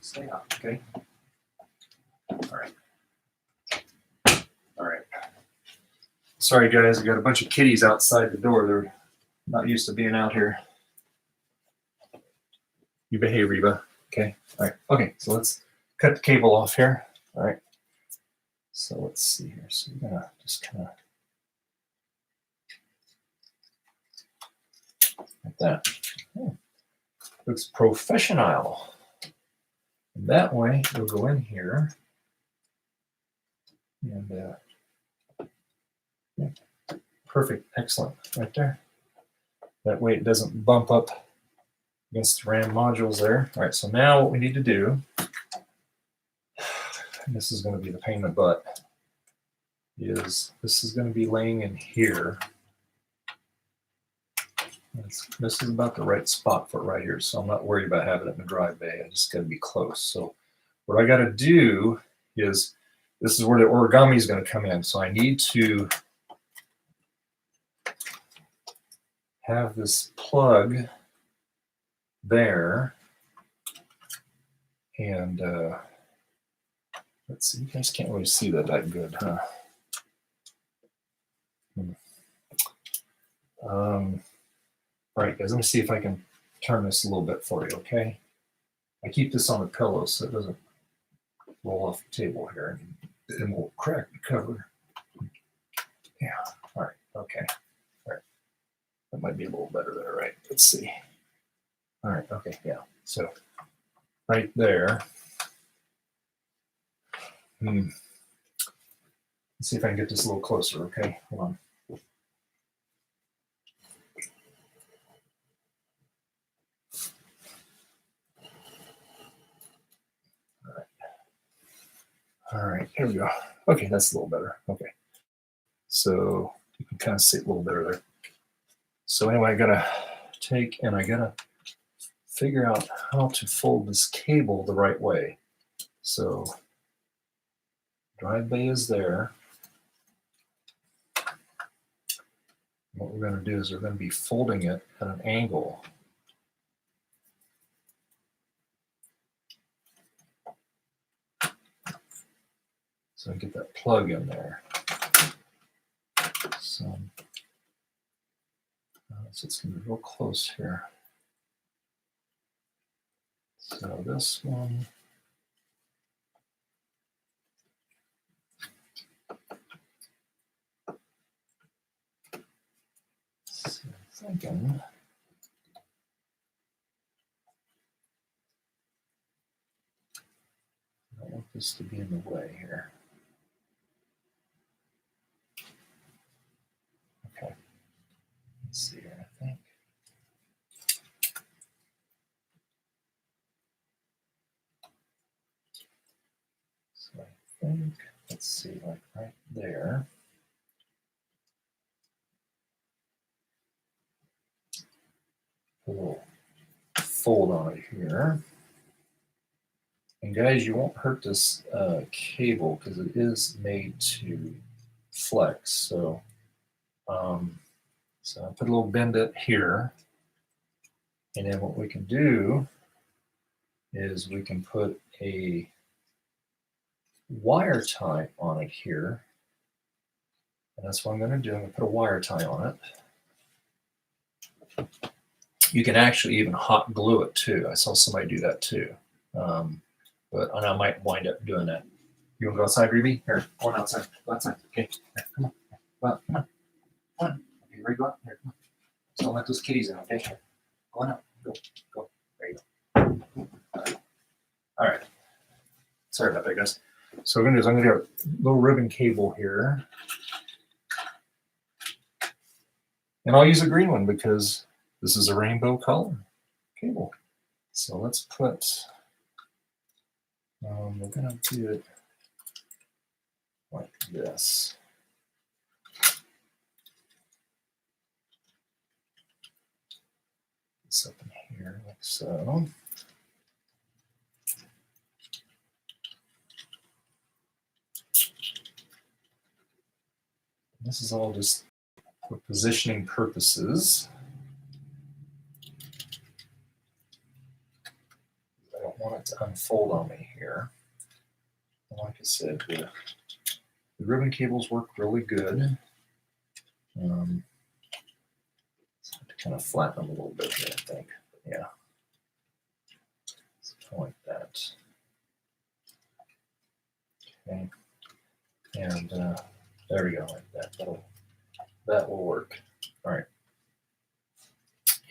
Stay up, okay? All right. All right. Sorry, guys. I got a bunch of kitties outside the door. They're not used to being out here. You behave, Reba. Okay. All right. Okay. So let's cut the cable off here. All right. So let's see here. So we're gonna just kind of like that. Looks professional. And that way, we'll go in here and yeah, perfect, excellent, right there. That way it doesn't bump up against the RAM modules there. All right, so now what we need to do, and this is going to be the pain in the butt, is this is going to be laying in here. This is about the right spot for it right here, so I'm not worried about having it in the drive bay. I just got to be close. So what I got to do is, this is where the origami is going to come in. So I need to have this plug there, and let's see, you guys can't really see that good, huh? All right, guys, let me see if I can turn this a little bit for you, okay? I keep this on the pillow so it doesn't roll off the table here and we'll crack the cover. Yeah, all right, okay. All right, that might be a little better there, right? Let's see. All right, okay, yeah. So right there. Let's see if I can get this a little closer, okay? Hold on. All right, here we go. Okay, that's a little better. Okay. So you can kind of see it a little better there. So anyway, I gotta take and I gotta figure out how to fold this cable the right way. So drive bay is there. What we're going to do is we're going to be folding it at an angle. So I get that plug in there. So it's going to be real close here. So this one. So I'm thinking. I don't want this to be in the way here. Okay. Let's see here, I think. So I think, let's see, like right there. A little fold on it here. And guys, you won't hurt this cable because it is made to flex. So, so I put a little bend it here. And then what we can do is we can put a wire tie on it here. And that's what I'm going to do. I'm going to put a wire tie on it. You can actually even hot glue it too. I saw somebody do that too. But I might wind up doing that. You want to go outside, Ruby? Here, go on outside. Go outside. Okay. Here, come on. Go out. Come on. Come on. Okay, ready? Go out. Here, come on. Just don't let those kitties in, okay? Here. Go on out. Go. Go. There you go. All right. Sorry about that, guys. So what I'm going to do is I'm going to have a little ribbon cable here. And I'll use a green one because this is a rainbow color cable. So let's put, we're going to do it like this. This up in here, like so. This is all just for positioning purposes. I don't want it to unfold on me here. And like I said, the ribbon cables work really good. Just have to kind of flatten them a little bit here, I think. But yeah. Something like that. Okay. And there we go, like that. That will work. All right.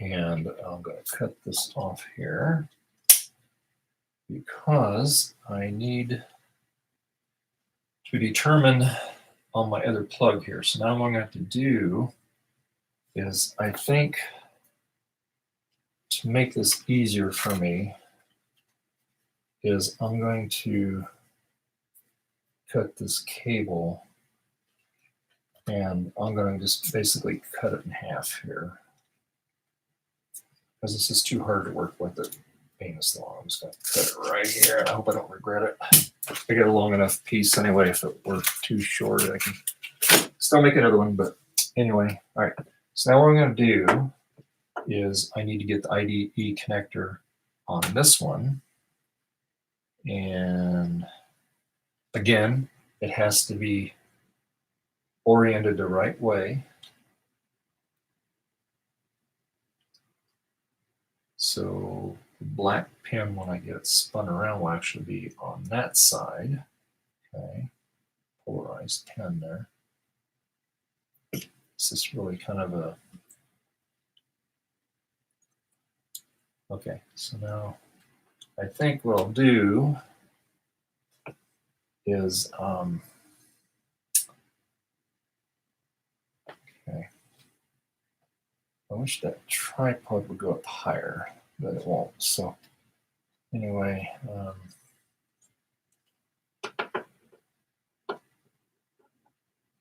And I'm going to cut this off here because I need to determine on my other plug here. So now what I'm going to have to do is, I think, to make this easier for me, is I'm going to cut this cable and I'm going to just basically cut it in half here because this is too hard to work with it being this long. I'm just going to cut it right here, and I hope I don't regret it. I got a long enough piece anyway. If it were too short, I can still make another one. But anyway, all right. So now what I'm going to do is I need to get the IDE connector on this one. And again, it has to be oriented the right way. So the black pin, when I get it spun around, will actually be on that side. Okay, polarized pin there. This is really kind of a... Okay, so now I think what I'll do is, okay, I wish that tripod would go up higher, but it won't. So anyway,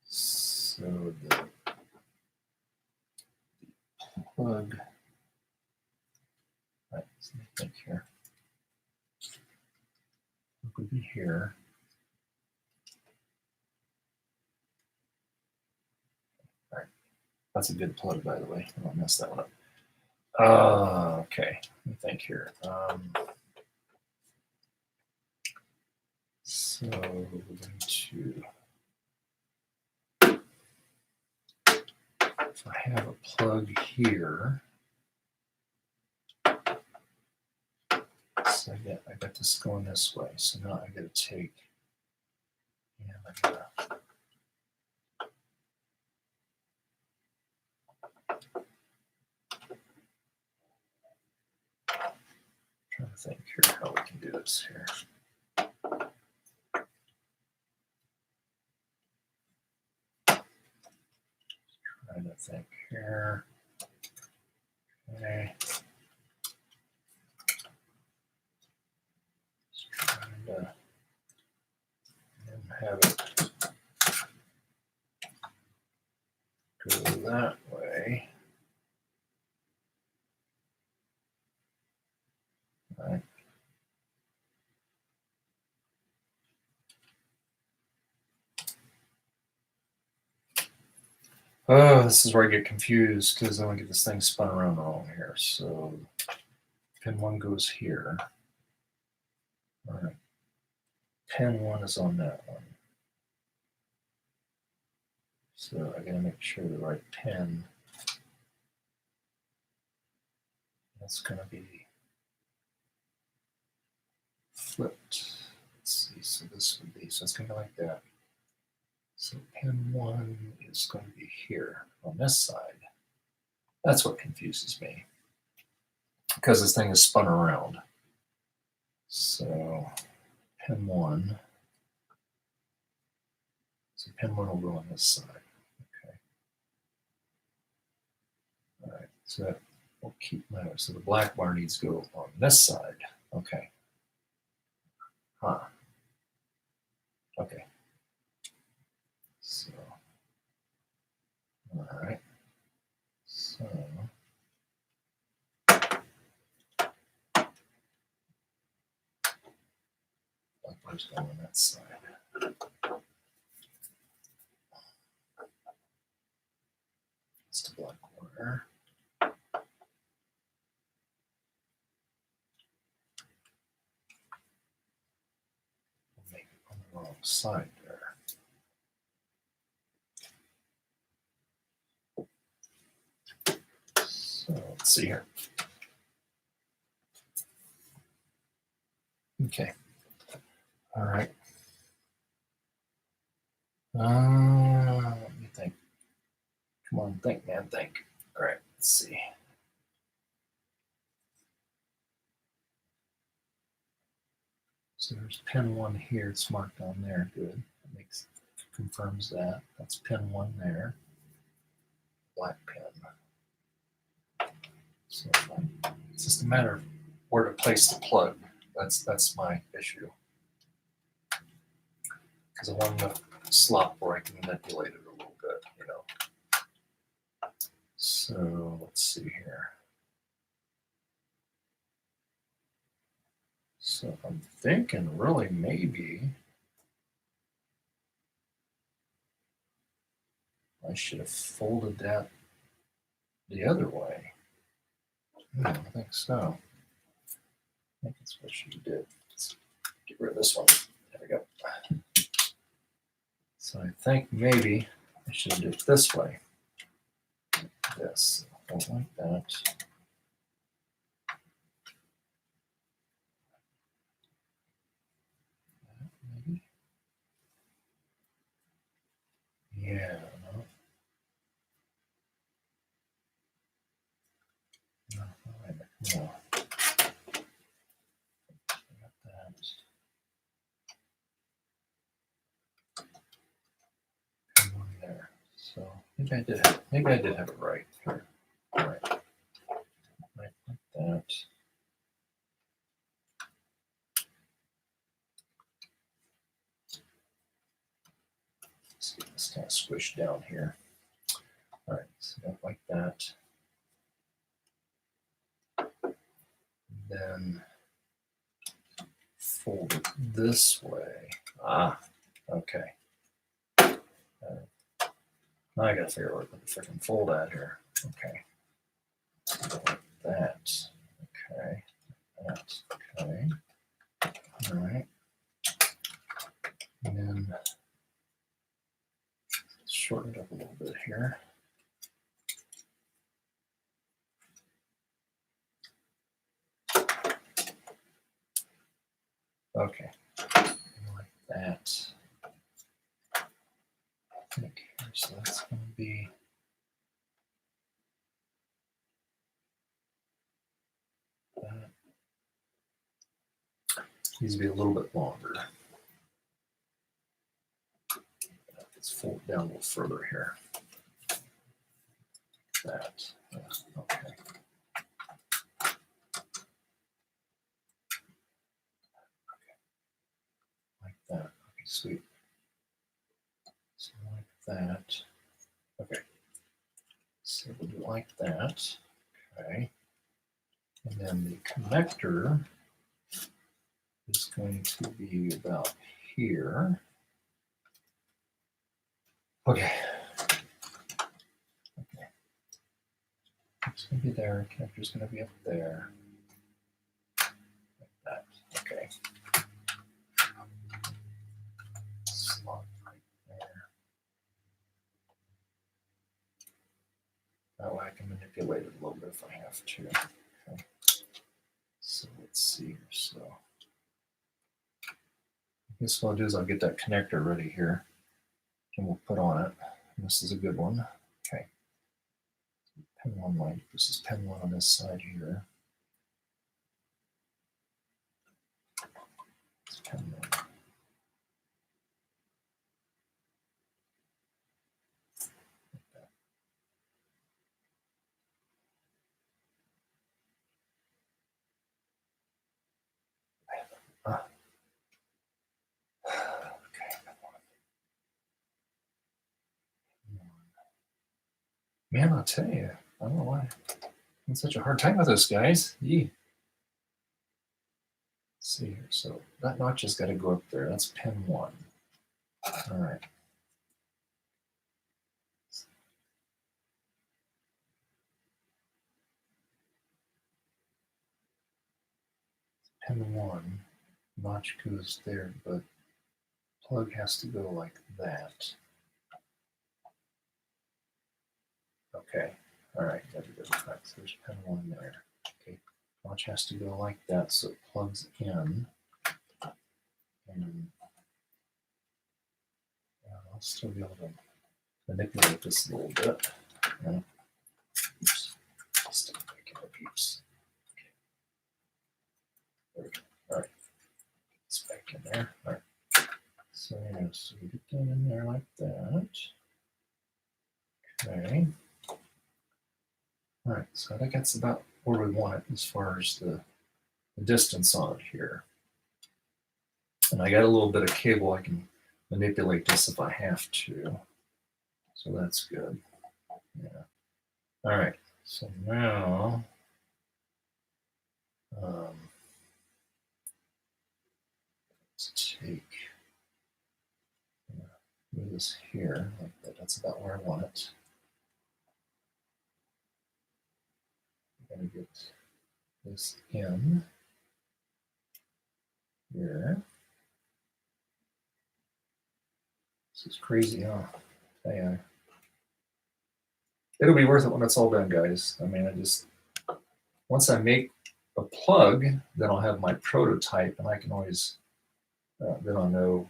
so the plug, right, so let me think here. It would be here. All right, that's a good plug, by the way. I don't mess that one up. Okay, let me think here. So we're going to, if I have a plug here, so I got this going this way. So now I got to take, and I got to, trying to think here how we can do this here. Trying to think here. Okay. Trying to have it go that way. All right. Oh, this is where I get confused because then I get this thing spun around wrong here. So pin 1 goes here. All right. Pin 1 is on that one. So I gotta make sure the right pin. That's gonna be flipped. Let's see, so this would be, so it's gonna be like that. So pin 1 is going to be here on this side. That's what confuses me because this thing is spun around. So pin 1. So pin 1 will go on this side. Okay. All right. So that will keep my, so the black wire needs to go on this side. Okay. Huh. Okay. So, all right. So, black wire's going on that side. It's the black wire. We'll make it on the wrong side there. So let's see here. Okay. All right. Let me think. Come on, think, man, think. All right, let's see. So there's pin 1 here. It's marked on there. Good. That confirms that. That's pin 1 there. Black pin. So it's just a matter of where to place the plug. That's my issue. Because I want enough slot where I can manipulate it a little bit, you know. So let's see here. So I'm thinking really maybe I should have folded that the other way. I don't think so. I think that's what she did. Let's get rid of this one. There we go. So I think maybe I should do it this way. Like this. Hold like that. Maybe. Yeah. No. No. Come on there. So maybe I did have it right here. All right. Right like that. Let's get this kind of squished down here. All right, so like that. Then fold it this way. Ah, okay. Now I gotta figure out where to put the freaking fold at here. Okay. Like that. Okay. That. Okay. All right. And then shorten it up a little bit here. Okay. Like that. I think here, so that's going to be that. Needs to be a little bit longer. Let's fold it down a little further here. That. Okay. Like that. Okay, sweet. So like that. Okay. So we'll do like that. Okay. And then the connector is going to be about here. Okay. going to be there. Connector's going to be up there. Like that. Okay. Slot right there. That way I can manipulate it a little bit if I have to. Okay. So let's see here. So I guess what I'll do is I'll get that connector ready here and we'll put on it. And this is a good one. Okay. Pin 1 line. This is pin 1 on this side here. It's pin 1. Man, I'll tell you, I don't know why I'm having such a hard time with this, guys. Yee. Let's see here. So that notch has got to go up there. That's pin 1. All right. Pin 1, notch goes there, but plug has to go like that. Okay. All right. Got to go back. So there's pin 1 there. Okay. Notch has to go like that, so it plugs in. And I'll still be able to manipulate this a little bit. Oops. Stick it back in the peeps. Okay. There we go. All right. It's back in there. All right. So, yeah, so we get that in there like that. Okay. All right, so I think that's about where we want it as far as the distance on it here. And I got a little bit of cable I can manipulate this if I have to. So that's good. Yeah. All right, so now let's take move this here like that. That's about where I want it. I'm going to get this in here. This is crazy, huh? Yeah. It'll be worth it when it's all done, guys. I mean, once I make a plug, then I'll have my prototype, and I can always, then I'll know,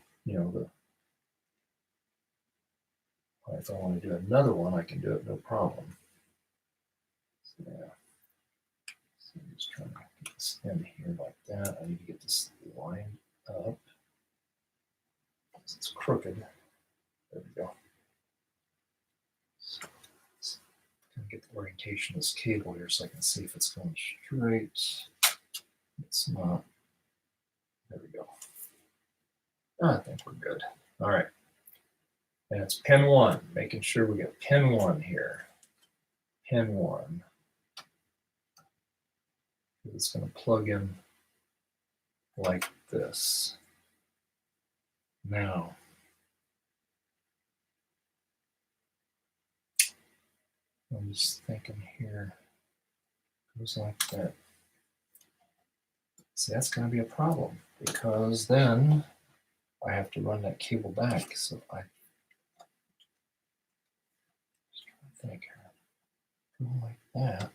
if I want to do another one, I can do it no problem. So, yeah. So I'm just trying to get this in here like that. I need to get this lined up. It's crooked. There we go. So let's get the orientation of this cable here so I can see if it's going straight. It's not. There we go. I think we're good. All right. And it's pin 1, making sure we get pin 1 here. Pin 1. It's going to plug in like this. Now, I'm just thinking here, goes like that. See, that's going to be a problem because then I have to run that cable back. So I just trying to think here. Go like that.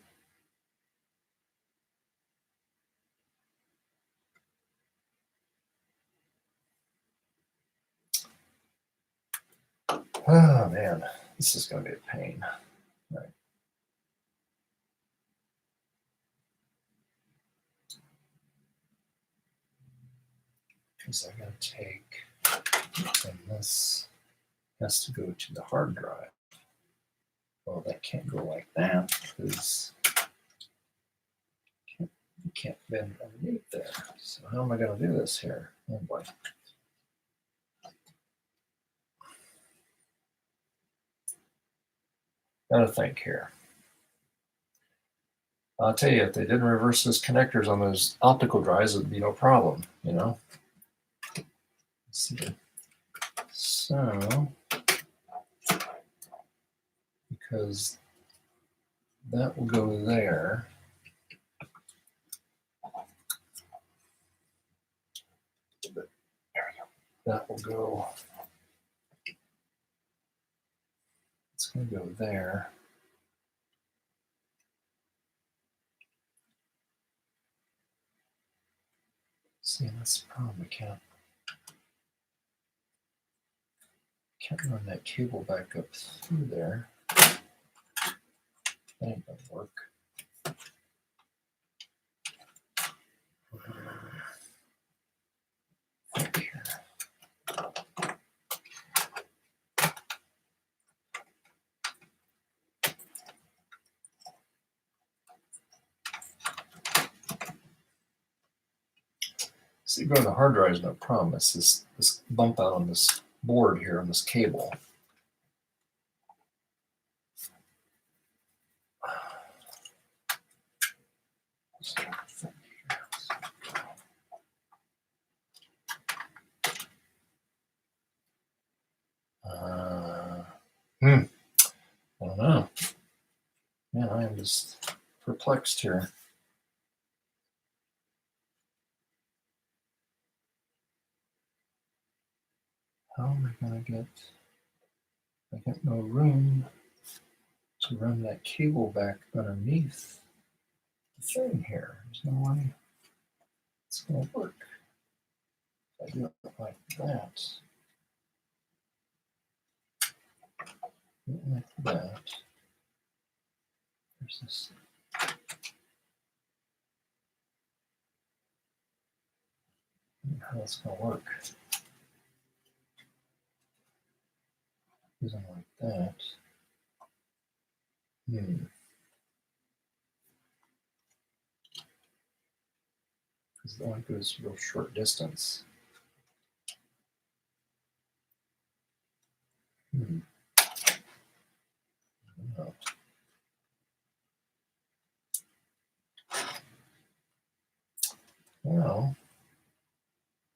Oh man, this is going to be a pain. All right. Because I got to take, and this has to go to the hard drive. Well, that can't go like that because you can't bend underneath there. So how am I going to do this here? Oh boy. Gotta think here. I'll tell you, if they didn't reverse those connectors on those optical drives, it would be no problem, Let's see. So, because that will go there. There we go. That will go. It's going to go there. See, that's the problem. I can't run that cable back up through there. That ain't gonna work. Right here. See, going to the hard drive is no problem. It's this bump out on this board here on this cable. I don't know. Man, I am just perplexed here. How am I going to get... I got no room to run that cable back underneath the thing here. There's no way it's going to work. If I do it like that, like that, there's this. How that's going to work. Using like that. Because the one goes real short distance. Oh. Well,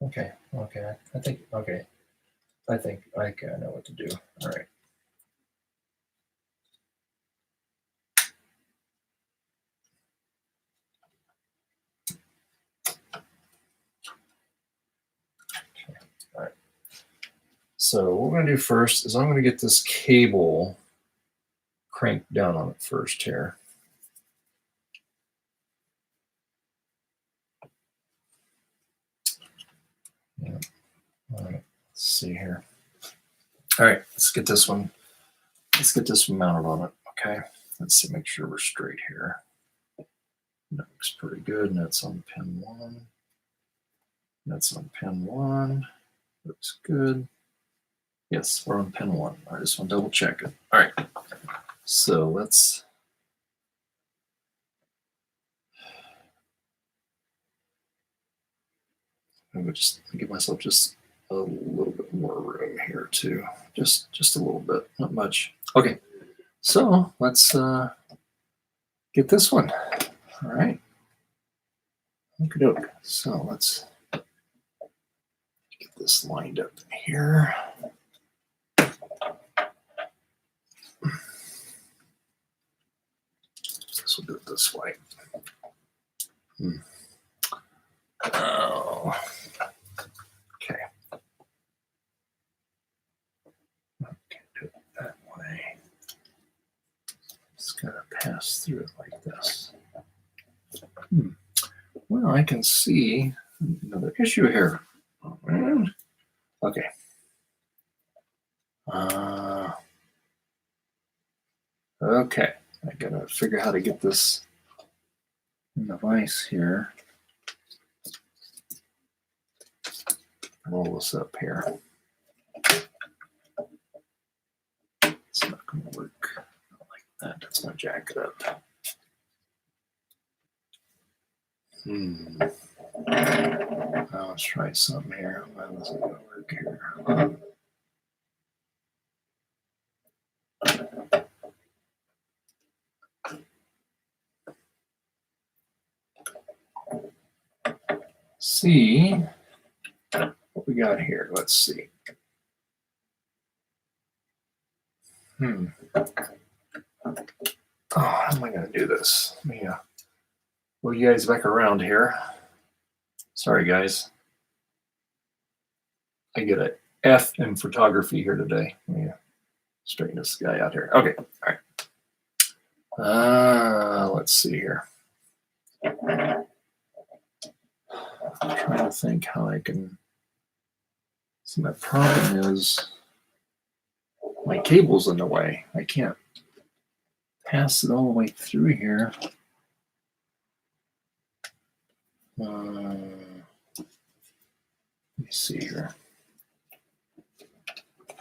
okay, I think I know what to do. All right. Okay. All right. So what we're going to do first is I'm going to get this cable cranked down on it first here. Yeah. All right. Let's see here. All right. Let's get this one. Let's get this one mounted on it. Okay. Let's see. Make sure we're straight here. That looks pretty good. And that's on pin 1. That's on pin 1. Looks good. Yes, we're on pin 1. I just want to double check it. All right. So let's. I'm going to just give myself just a little bit more room here too. Just a little bit, not much. Okay. So let's get this one. All right. Okey-doke. So let's get this lined up here. Guess we'll do it this way. Oh. Okay. Can't do it that way. Just gotta pass through it like this. Well, I can see another issue here. Okay. Okay. I gotta figure out how to get this in the vise here. Roll this up here. It's not going to work like that. That's going to jack it up. Let's try something here. How does it work here? See what we got here. Let's see. Oh, how am I going to do this? Let me pull you guys back around here. Sorry, guys. I get a F in photography here today. Let me straighten this guy out here. Okay, all right. Let's see here. I'm trying to think how I can. See, my problem is my cable's in the way. I can't pass it all the way through here. Let me see here.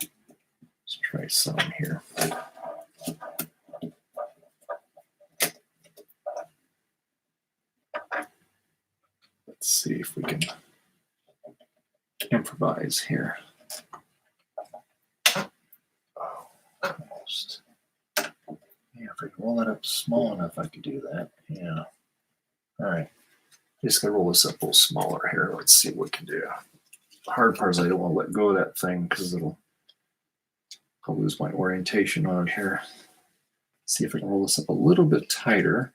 Let's try some here. Let's see if we can improvise here. Oh, almost. Yeah, if I can roll that up small enough, I could do that. Yeah. All right. Just gonna roll this up a little smaller here. Let's see what we can do. The hard part is I don't want to let go of that thing because I'll lose my orientation on it here. See if I can roll this up a little bit tighter,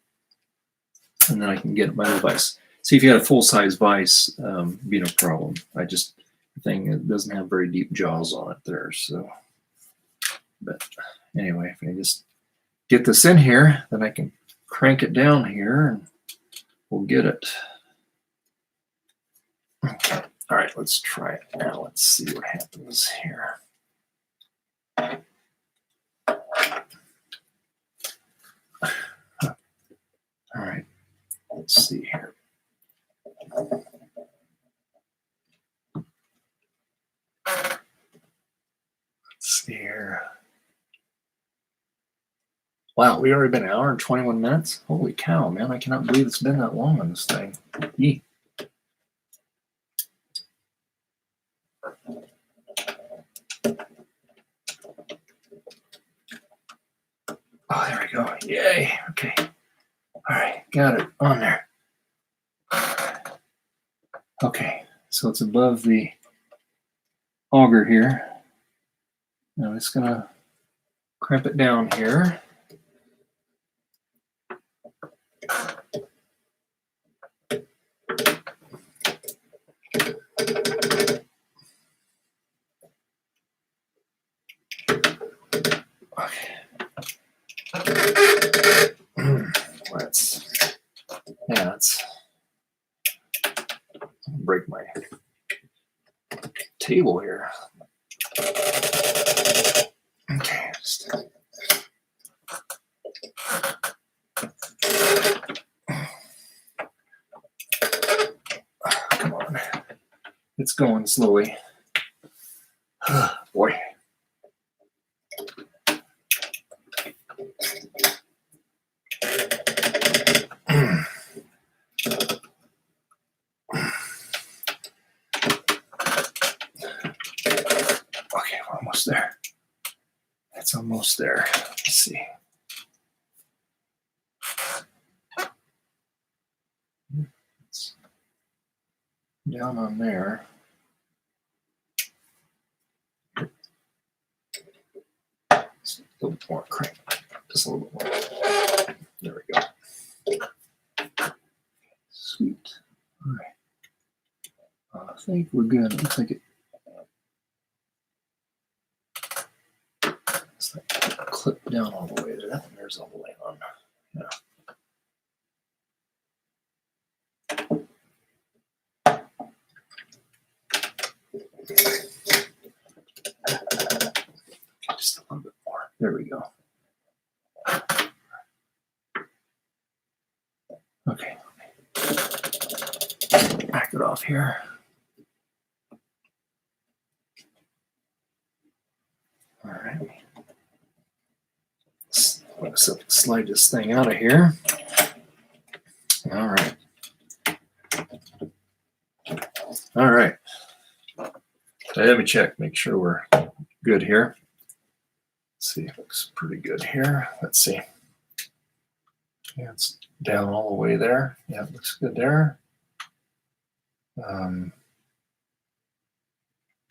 and then I can get my little vise. See, if you had a full-size vise, be no problem. The thing, it doesn't have very deep jaws on it there. So, but anyway, if I just get this in here, then I can crank it down here, and we'll get it. Okay. All right, let's try it now. Let's see what happens here. All right, let's see here. Let's see here. Wow, we already been an hour and 21 minutes? Holy cow, man, I cannot believe it's been that long on this thing. Yee. Oh, there we go. Yay. Okay. All right, got it on there. Okay, so it's above the auger here. Now it's gonna crimp it down here. Okay. Let's break my table here. Okay, come on. It's going slowly. Boy. Okay, we're almost there. It's almost there. Let's see. It's down on there. Just a little more crank. Just a little bit more. There we go. Sweet. All right. I think we're good. Looks like it. It's like clip down all the way there. There's all the way on. Yeah. Just a little bit more. There we go. Okay. Back it off here. All right. Let's slide this thing out of here. All right. All right. Let me check, make sure we're good here. Let's see, it looks pretty good here. Let's see. Yeah, it's down all the way there. Yeah, it looks good there.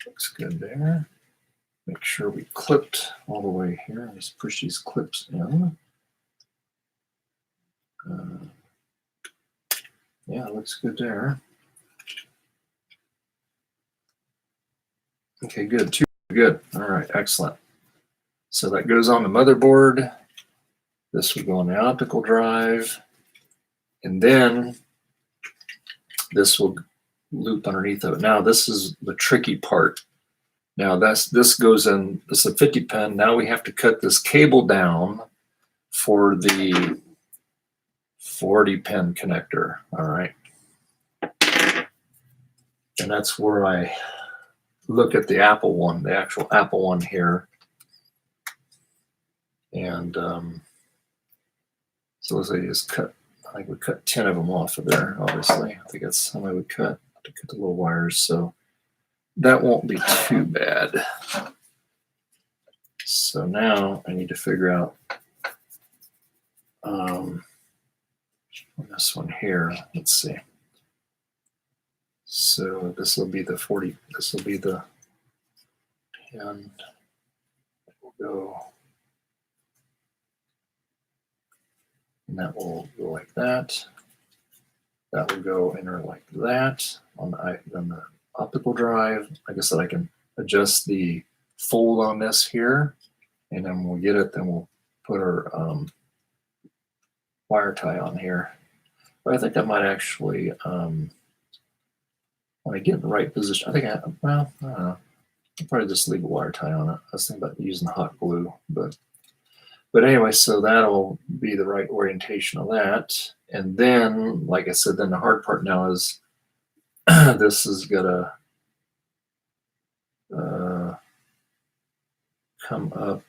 Looks good there. Make sure we clipped all the way here. Just push these clips in. Yeah, it looks good there. Okay, good. Too good. All right, excellent. So that goes on the motherboard. This will go on the optical drive. And then this will loop underneath of it. Now, this is the tricky part. Now, this goes in, this is a 50 pin. Now we have to cut this cable down for the 40 pin connector. All right. And that's where I look at the Apple one, the actual Apple one here. And so as I just cut, I think we cut 10 of them off of there, obviously. I think that's how I would cut, to cut the little wires. So that won't be too bad. So now I need to figure out this one here. Let's see. So this will be the 40, this will be the pin. We'll go, and that will go like that. That will go in there like that on the optical drive. Like I said, I can adjust the fold on this here, and then we'll get it, then we'll put our wire tie on here. But I think I might actually, when I get in the right position, I think well, I don't know. I'll probably just leave a wire tie on it. I was thinking about using hot glue, but anyway, so that'll be the right orientation of that. And then, like I said, then the hard part now is this is gonna come up,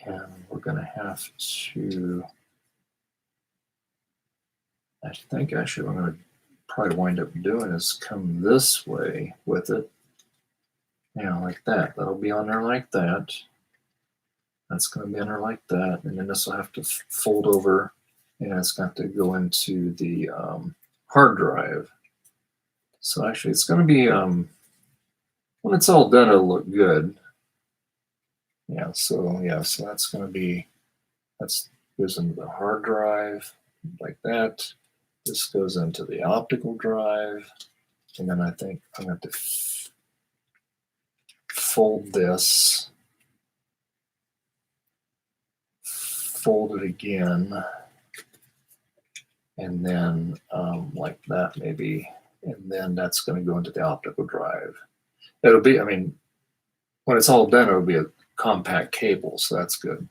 and we're gonna have to, I think actually what I'm gonna probably wind up doing is come this way with it. Yeah, like that. That'll be on there like that. That's going to be on there like that. And then this will have to fold over, and it's got to go into the hard drive. So actually it's going to be, when it's all done, it'll look good. Yeah, so that's going to be, that's goes into the hard drive like that. This goes into the optical drive. And then I think I'm going to fold this, fold it again, and then like that maybe, and then that's going to go into the optical drive. It'll be, I mean, when it's all done, it'll be a compact cable, so that's good.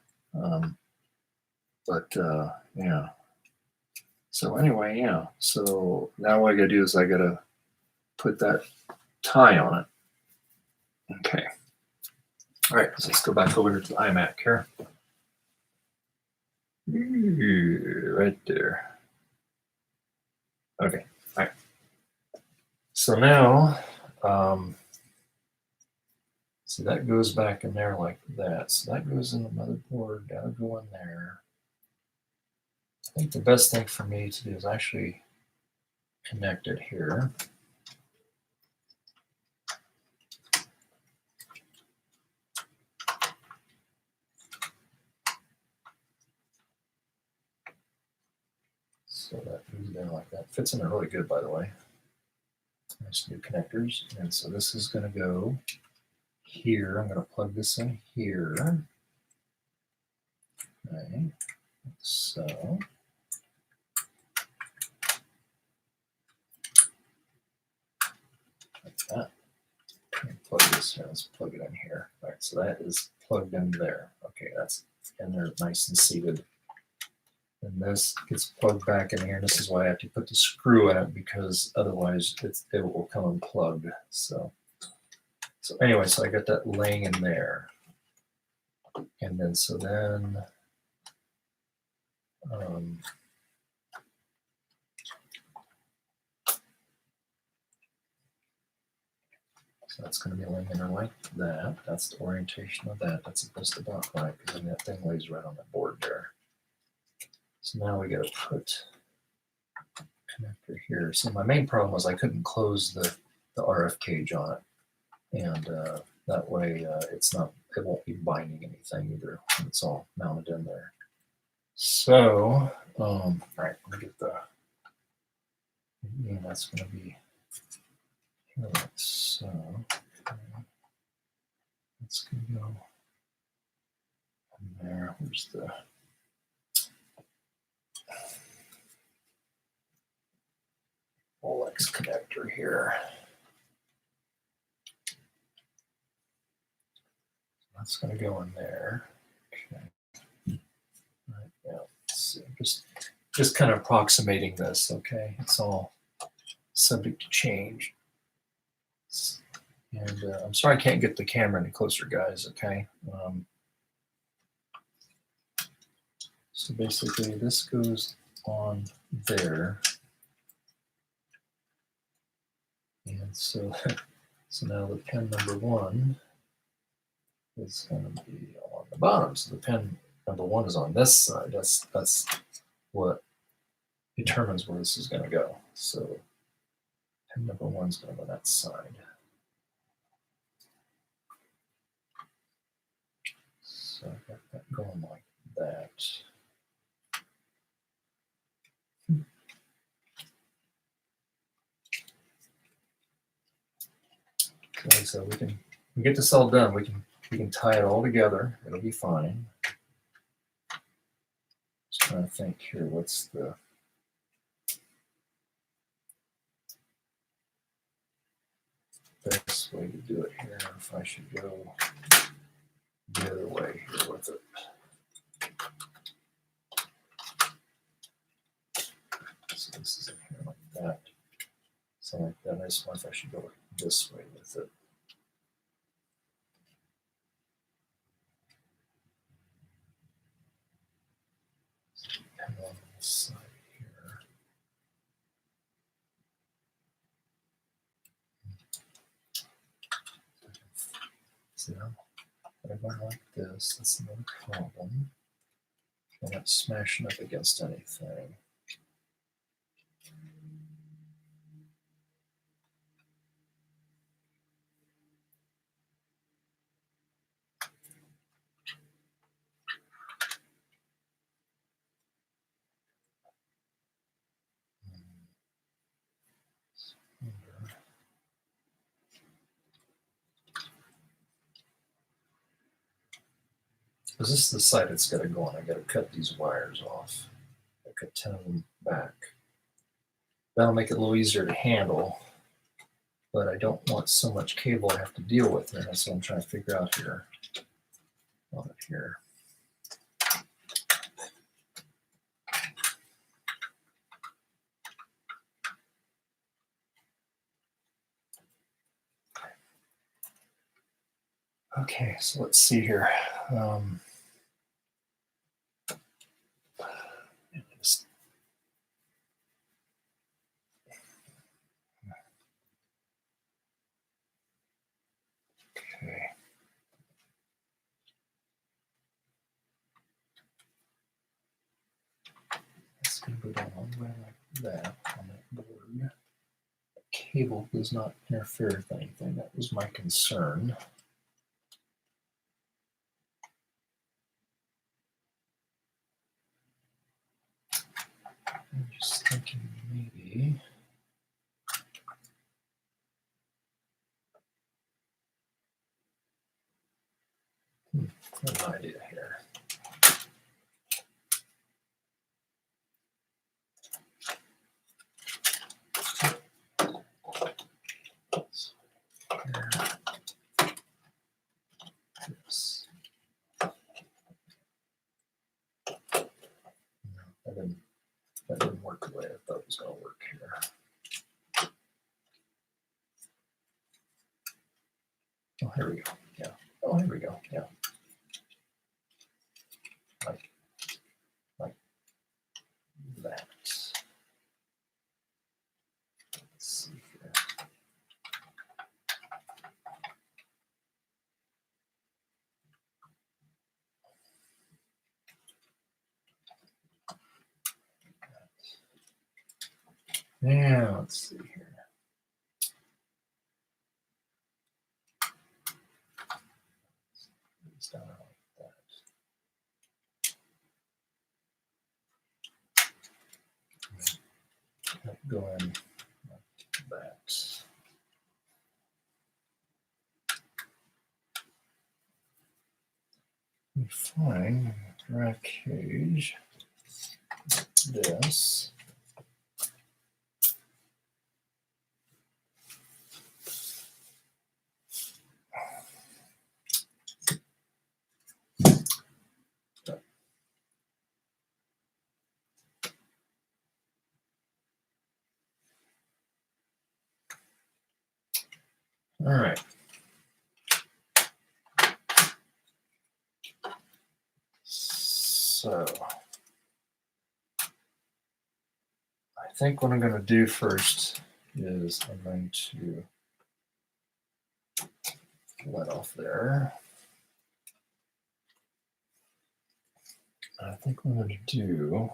Yeah. So anyway, yeah. So now what I gotta do is I gotta put that tie on it. Okay. All right, so let's go back over to the iMac here. Right there. Okay. All right. So now, see, that goes back in there like that. So that goes in the motherboard. That'll go in there. I think the best thing for me to do is actually connect it here. So that goes down like that. Fits in there really good, by the way. Nice new connectors. And so this is going to go here. I'm going to plug this in here. Okay. So like that. Plug this in. Let's plug it in here. All right, so that is plugged in there. Okay, that's in there nice and seated. And this gets plugged back in here. This is why I have to put the screw in it, because otherwise it will come unplugged. So anyway, so I got that laying in there. And then so that's going to be laying in there like that. That's the orientation of that. That's just about right, because then that thing lays right on the board there. So now we got to put a connector here. So my main problem was I couldn't close the RF cage on it, and that way it won't be binding anything either when it's all mounted in there. So All right, let me get the. Yeah, that's going to be here like so. Okay. That's going to go in there. Where's the Olex connector here? That's going to go in there. Okay. All right, yeah. So just kind of approximating this. Okay, it's all subject to change. And I'm sorry I can't get the camera any closer, guys. Okay. So basically, this goes on there, and so now the pin number 1 is going to be on the bottom. So the pin number 1 is on this side. That's what determines where this is going to go. So pin number 1 is going to go on that side. So I've got that going like that. Okay, so we get this all done. We can tie it all together. It'll be fine. Just trying to think here. What's the best way to do it here? If I should go the other way here with it. So this is in here like that. So like that. I just wonder if I should go this way with it. And on this side here. See now? If I go like this, that's another problem. I'm not smashing up against anything. Because this is the side it's got to go on. I got to cut these wires off. I cut 10 of them back. That'll make it a little easier to handle, but I don't want so much cable I have to deal with. And that's what I'm trying to figure out here. On it here. Okay, so let's see here. Okay. It's going to go down all the way like that on that board. The cable does not interfere with anything. That was my concern. I'm just thinking maybe. I have an idea here. Yes. No, that didn't work the way I thought it was going to work here. Oh, here we go. Yeah. Oh, here we go. Yeah. Like that. Let's see here. Yeah, let's see here. It's down like that. go in like that. We find rack cage this. All right. So I think what I'm going to do first is I'm going to let off there. I think what I'm going to do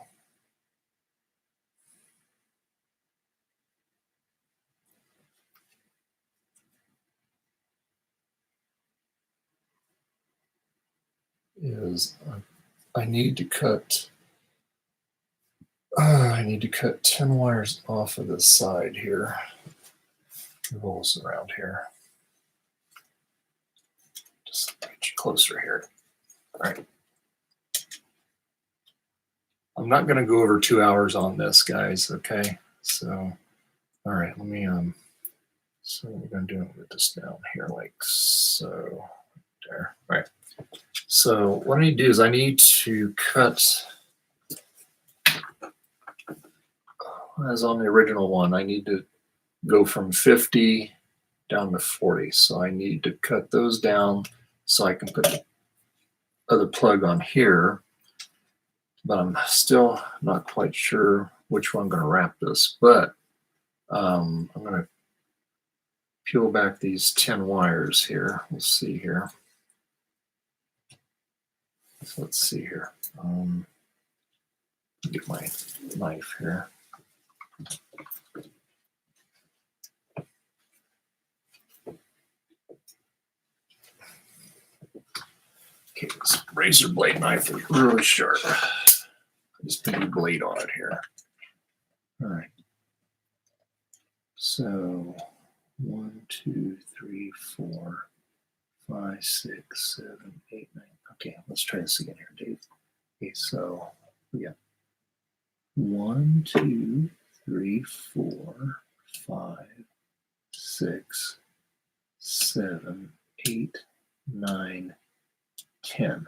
is I need to cut 10 wires off of this side here. It rolls around here. Just get you closer here. All right. I'm not going to go over 2 hours on this, guys. Okay. So, all right. Let me so we're going to do it with this down here, like so. There. All right. So what I need to do is I need to cut, as on the original one, I need to go from 50 down to 40. So I need to cut those down so I can put the other plug on here. But I'm still not quite sure which one I'm going to wrap this. But I'm going to peel back these 10 wires here. We'll see here. So let's see here. Get my knife here. Okay, this razor blade knife is really sharp. Just put a blade on it here. All right. So 1, 2, 3, 4, 5, 6, 7, 8, 9. Okay, let's try this again here, Dave. Okay, so we got 1, 2, 3, 4, 5, 6, 7, 8, 9, 10.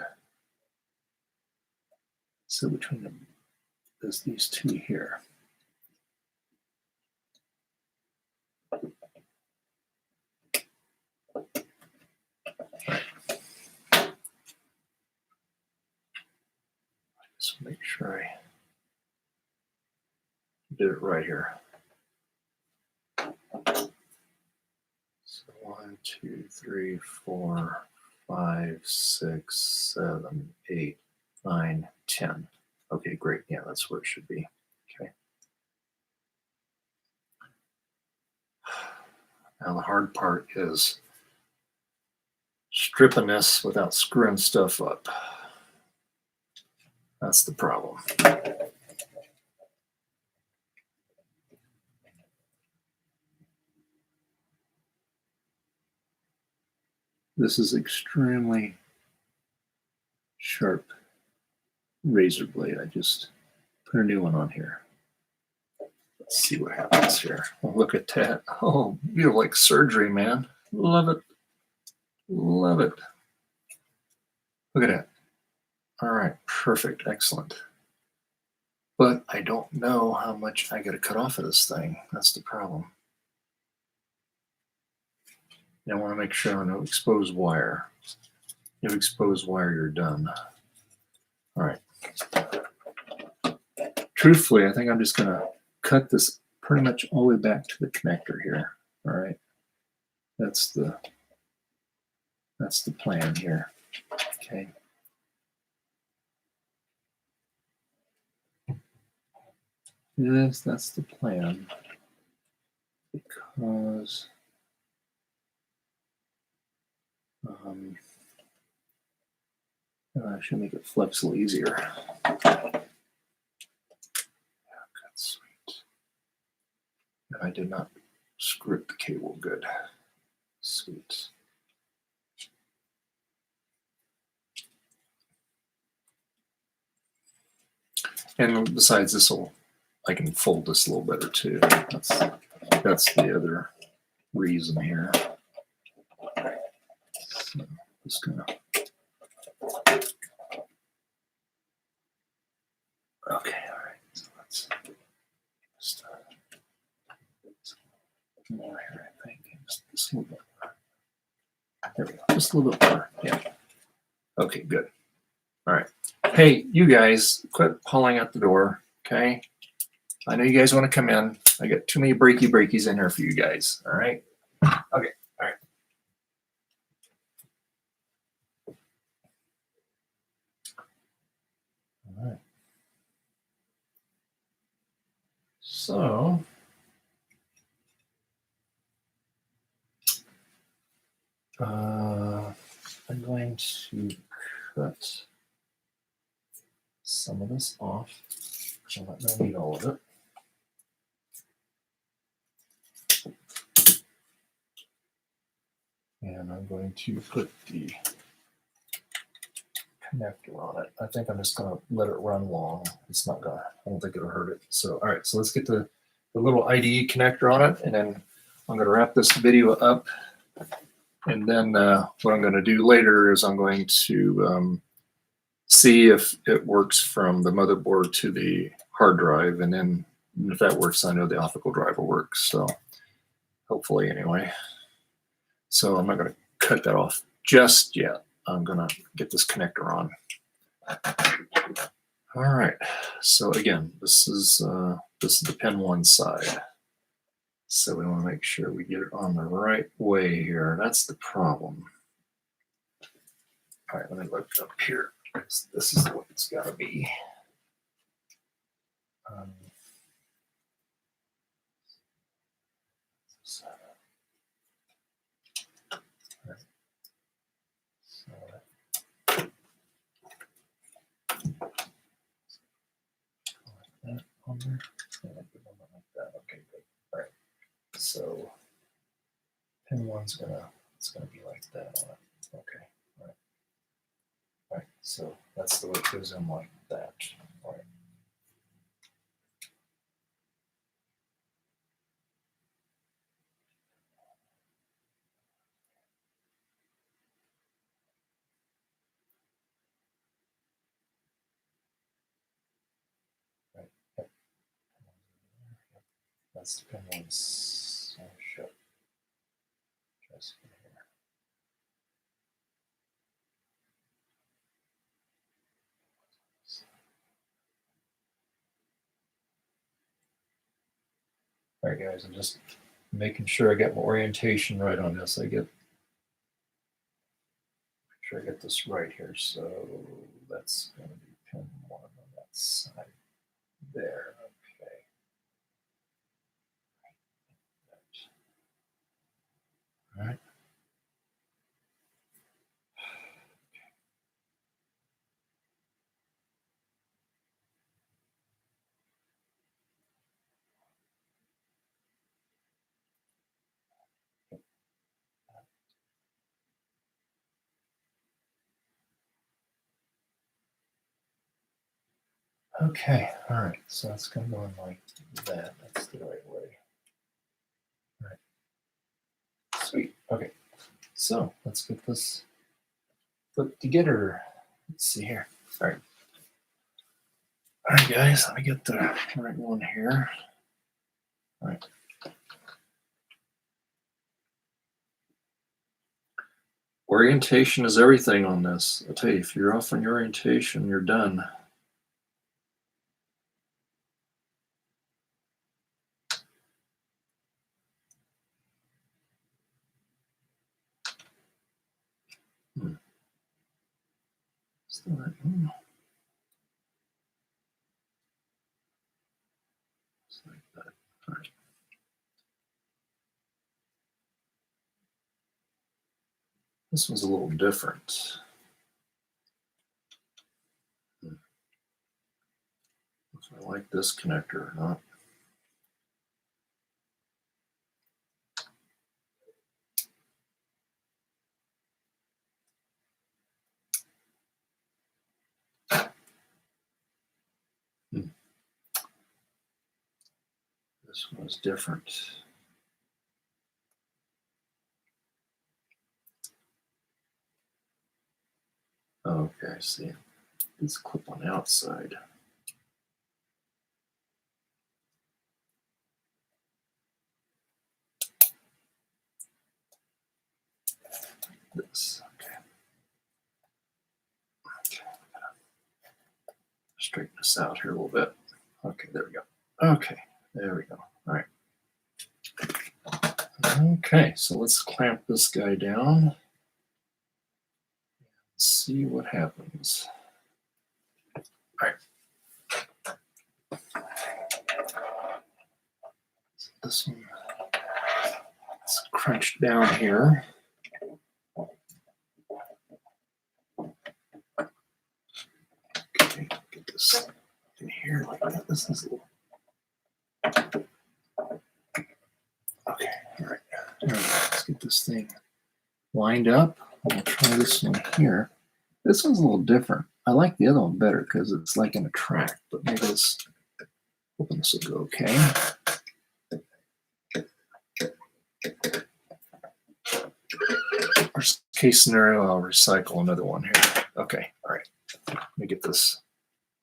So between them, there's these two here. Right. Just make sure I did it right here. So 1, 2, 3, 4, 5, 6, 7, 8, 9, 10. Okay, great. Yeah, that's where it should be. Okay. Now the hard part is stripping this without screwing stuff up. That's the problem. This is extremely sharp razor blade. I just put a new one on here. Let's see what happens here. Oh, look at that. Oh, you're like surgery, man. Love it. Love it. Look at that. All right, perfect, excellent. But I don't know how much I got to cut off of this thing. That's the problem. I want to make sure I know exposed wire. If you have exposed wire, you're done. All right. Truthfully, I think I'm just going to cut this pretty much all the way back to the connector here. All right. That's the plan here. Okay. That's the plan, because I should make it flex a little easier. Yeah, that's sweet. I did not script the cable good. Sweet. And besides, I can fold this a little better too. That's the other reason here. So just gonna. Okay, all right. So let's just more here, I think. Just a little bit more. There we go. Just a little bit more. Yeah. Okay, good. All right. Hey, you guys, quit hauling out the door. Okay. I know you guys want to come in. I got too many breakies in here for you guys. All right. Okay. All right. All right. So I'm going to cut some of this off. I'm not going to need all of it. And I'm going to put the connector on it. I think I'm just going to let it run long. It's not going to, I don't think it'll hurt it. So, all right, so let's get the little IDE connector on it, and then I'm going to wrap this video up. And then what I'm going to do later is I'm going to see if it works from the motherboard to the hard drive. And then if that works, I know the optical drive will work. So hopefully anyway. So I'm not going to cut that off just yet. I'm going to get this connector on. All right. So again, this is the pin 1 side. So we want to make sure we get it on the right way here. That's the problem. All right, let me look up here. This is what it's got to be. So, right. So that on there. Like that. Okay, good. All right. So pin 1's it's gonna be like that on it. Okay. All right. All right. So that's the way it goes in like that. All right. Right. That's the pin 1's shut. Just here. All right, guys, I'm just making sure I get my orientation right on this. Make sure I get this right here. So that's going to be pin 1 on that side there. Okay. All right. Okay, all right, so that's going to go in like that. That's the right way. All right, sweet. Okay, so let's get this put together. Let's see here. All right. All right, guys, let me get the right one here. All right. Orientation is everything on this. I'll tell you, if you're off on your orientation, you're done. Still right. Like that. All right. This one's a little different. If I like this connector or not. This one is different. Okay, I see. Let's clip on the outside. This, okay. Okay, straighten this out here a little bit. Okay, there we go. Okay, there we go. All right. Okay, so let's clamp this guy down. See what happens. All right. So this one, it's crunched down here. Okay, get this in here like that. This is a little. Okay, all right. All right, let's get this thing lined up. I'll try this one here. This one's a little different. I like the other one better because it's like in a track, but maybe this, hoping this will go okay. Worst case scenario, I'll recycle another one here. Okay, all right. Let me get this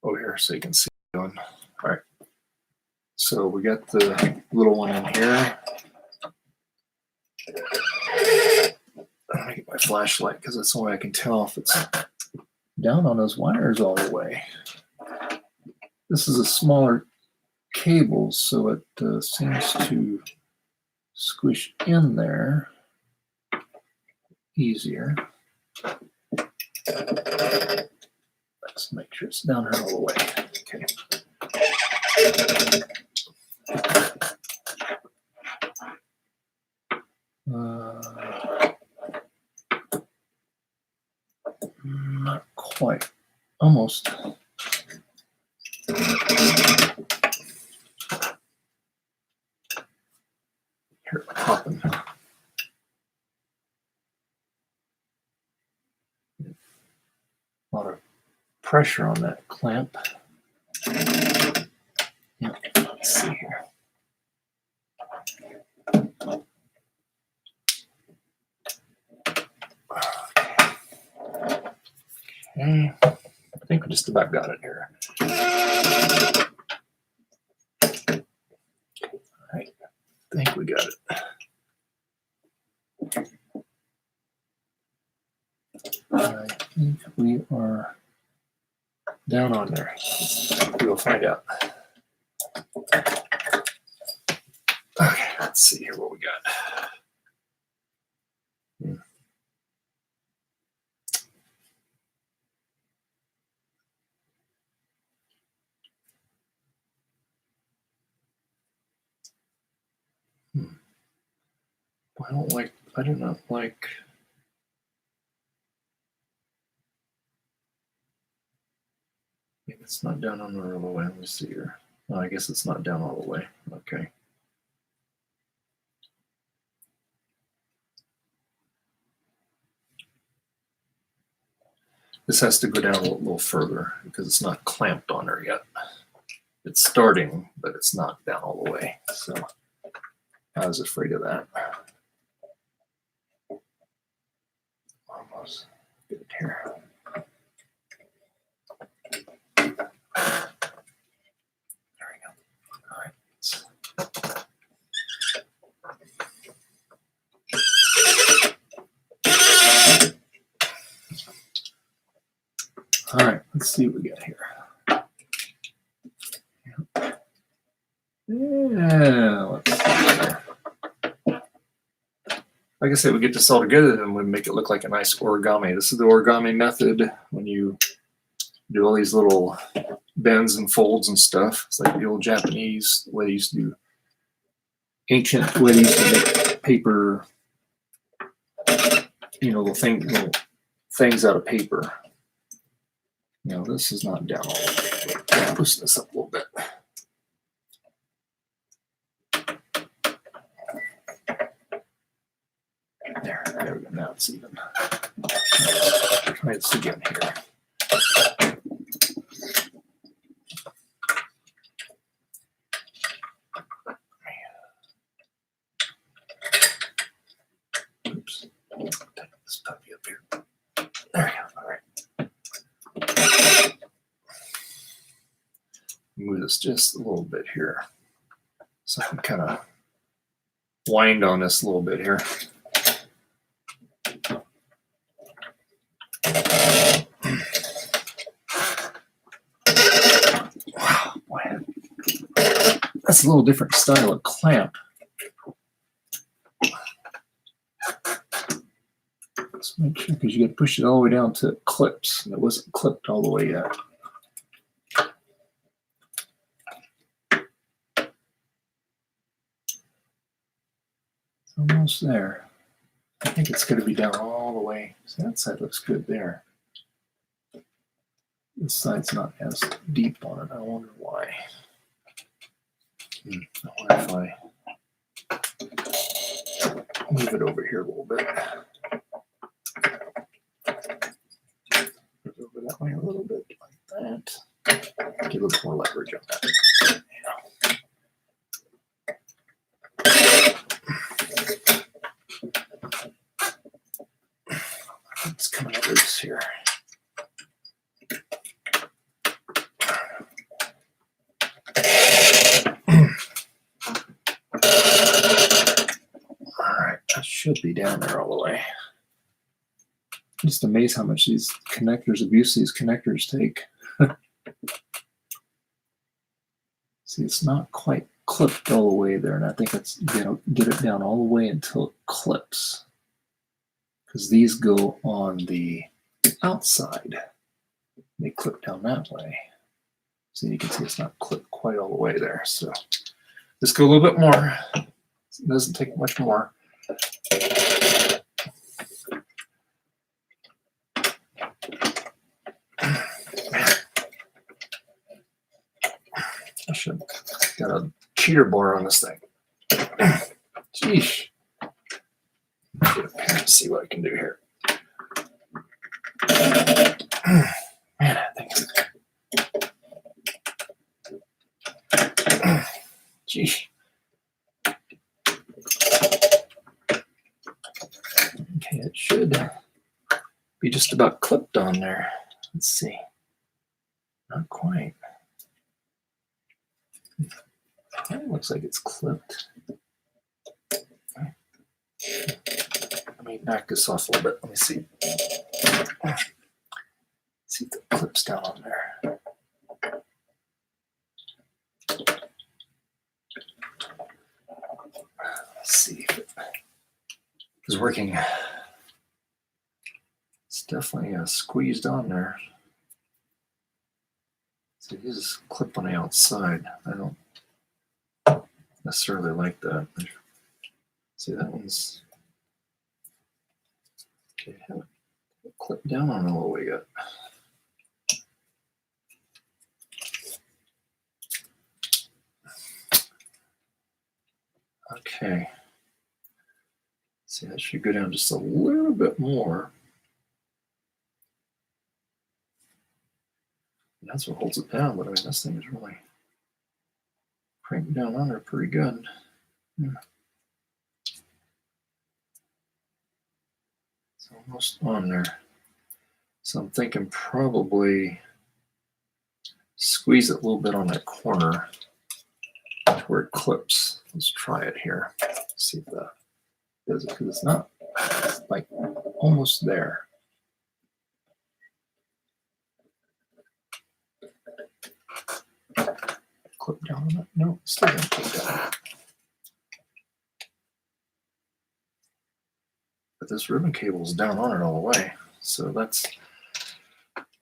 over here so you can see it going. All right. So we got the little one in here. Let me get my flashlight because that's the only way I can tell if it's down on those wires all the way. This is a smaller cable, so it seems to squish in there easier. Let's make sure it's down here all the way. Okay. Not quite. Almost. Here, popping. A lot of pressure on that clamp. Yeah, let's see here. Okay, I think we just about got it here. All right, I think we got it. I think we are down on there. We'll find out. Okay, let's see here what we got. I do not like. Maybe it's not down on the all the way. Let me see here. Oh, I guess it's not down all the way. Okay. This has to go down a little further because it's not clamped on her yet. It's starting, but it's not down all the way. So I was afraid of that. Almost get it here. There we go. All right. All right, let's see what we got here. Yeah, let's see here. Like I said, we get this all together and we make it look like a nice origami. This is the origami method when you do all these little bends and folds and stuff. It's like the old Japanese way they used to do, ancient way they used to make paper, little things out of paper. This is not down all the way. I'll loosen this up a little bit. There we go. Now it's even. Try this again here. Make this puppy up here. There we go. All right. Move this just a little bit here, so I can kind of wind on this a little bit here. Wow, boy, that's a little different style of clamp. Let's make sure, because you got to push it all the way down to it clips, and it wasn't clipped all the way yet. It's almost there. I think it's going to be down all the way. So that side looks good there. This side's not as deep on it. I wonder why. I wonder if I move it over here a little bit. Move it over that way a little bit, like that. Get a little more leverage on that. It's coming loose here. That should be down there all the way. I'm just amazed how much these connectors, abuse these connectors take. See, it's not quite clipped all the way there, and I think it's, you know, get it down all the way until it clips. Because these go on the outside. They clip down that way. So you can see it's not clipped quite all the way there. So just go a little bit more. It doesn't take much more. I should have got a cheater bar on this thing. Jeez. Let's see what I can do here. Man, I think. Geez. Okay, it should be just about clipped on there. Let's see. Not quite. It looks like it's clipped. Let me knock this off a little bit. Let me see. See if the clip's down on there. Let's see if it is working. It's definitely squeezed on there. So it is clip on the outside. I don't necessarily like that. See, that one's okay. Haven't clipped down on it all the way yet. Okay. See, that should go down just a little bit more. And that's what holds it down, but I mean, this thing is really cranked down on there pretty good. Yeah. It's almost on there. So I'm thinking probably squeeze it a little bit on that corner to where it clips. Let's try it here. See if that does it, because it's not, it's like almost there. Clip down on it. No, it's still going to clip down. But this ribbon cable is down on it all the way. So that's,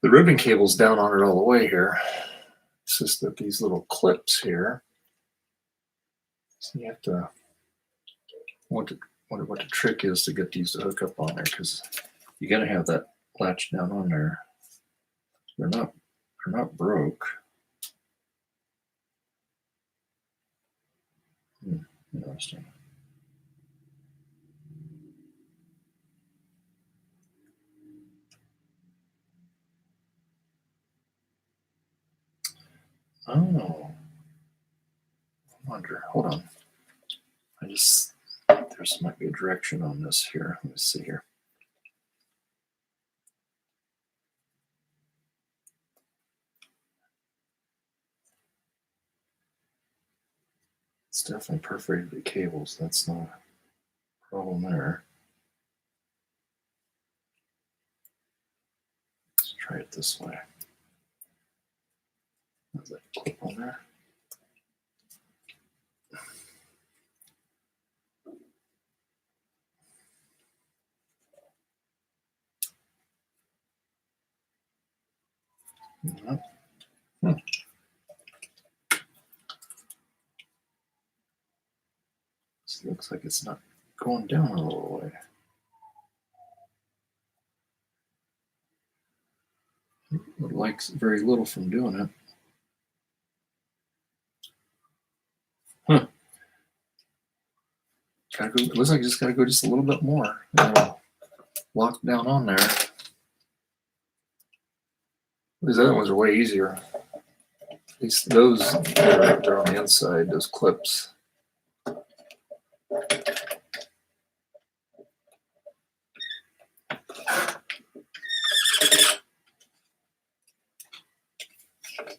the ribbon cable's down on it all the way here. It's just that these little clips here. So you have to, wonder what the trick is to get these to hook up on there, because you got to have that latch down on there. They're not broke. Interesting. Oh, I wonder. Hold on. I just think there's might be a direction on this here. Let me see here. definitely perforated the cables. That's not a problem there. Let's try it this way. There's that clip on there. This looks like it's not going down a little way. It likes very little from doing it. Huh. Gotta go, it looks like I just gotta go just a little bit more. Lock down on there. These other ones are way easier. At least those they're on the inside, those clips.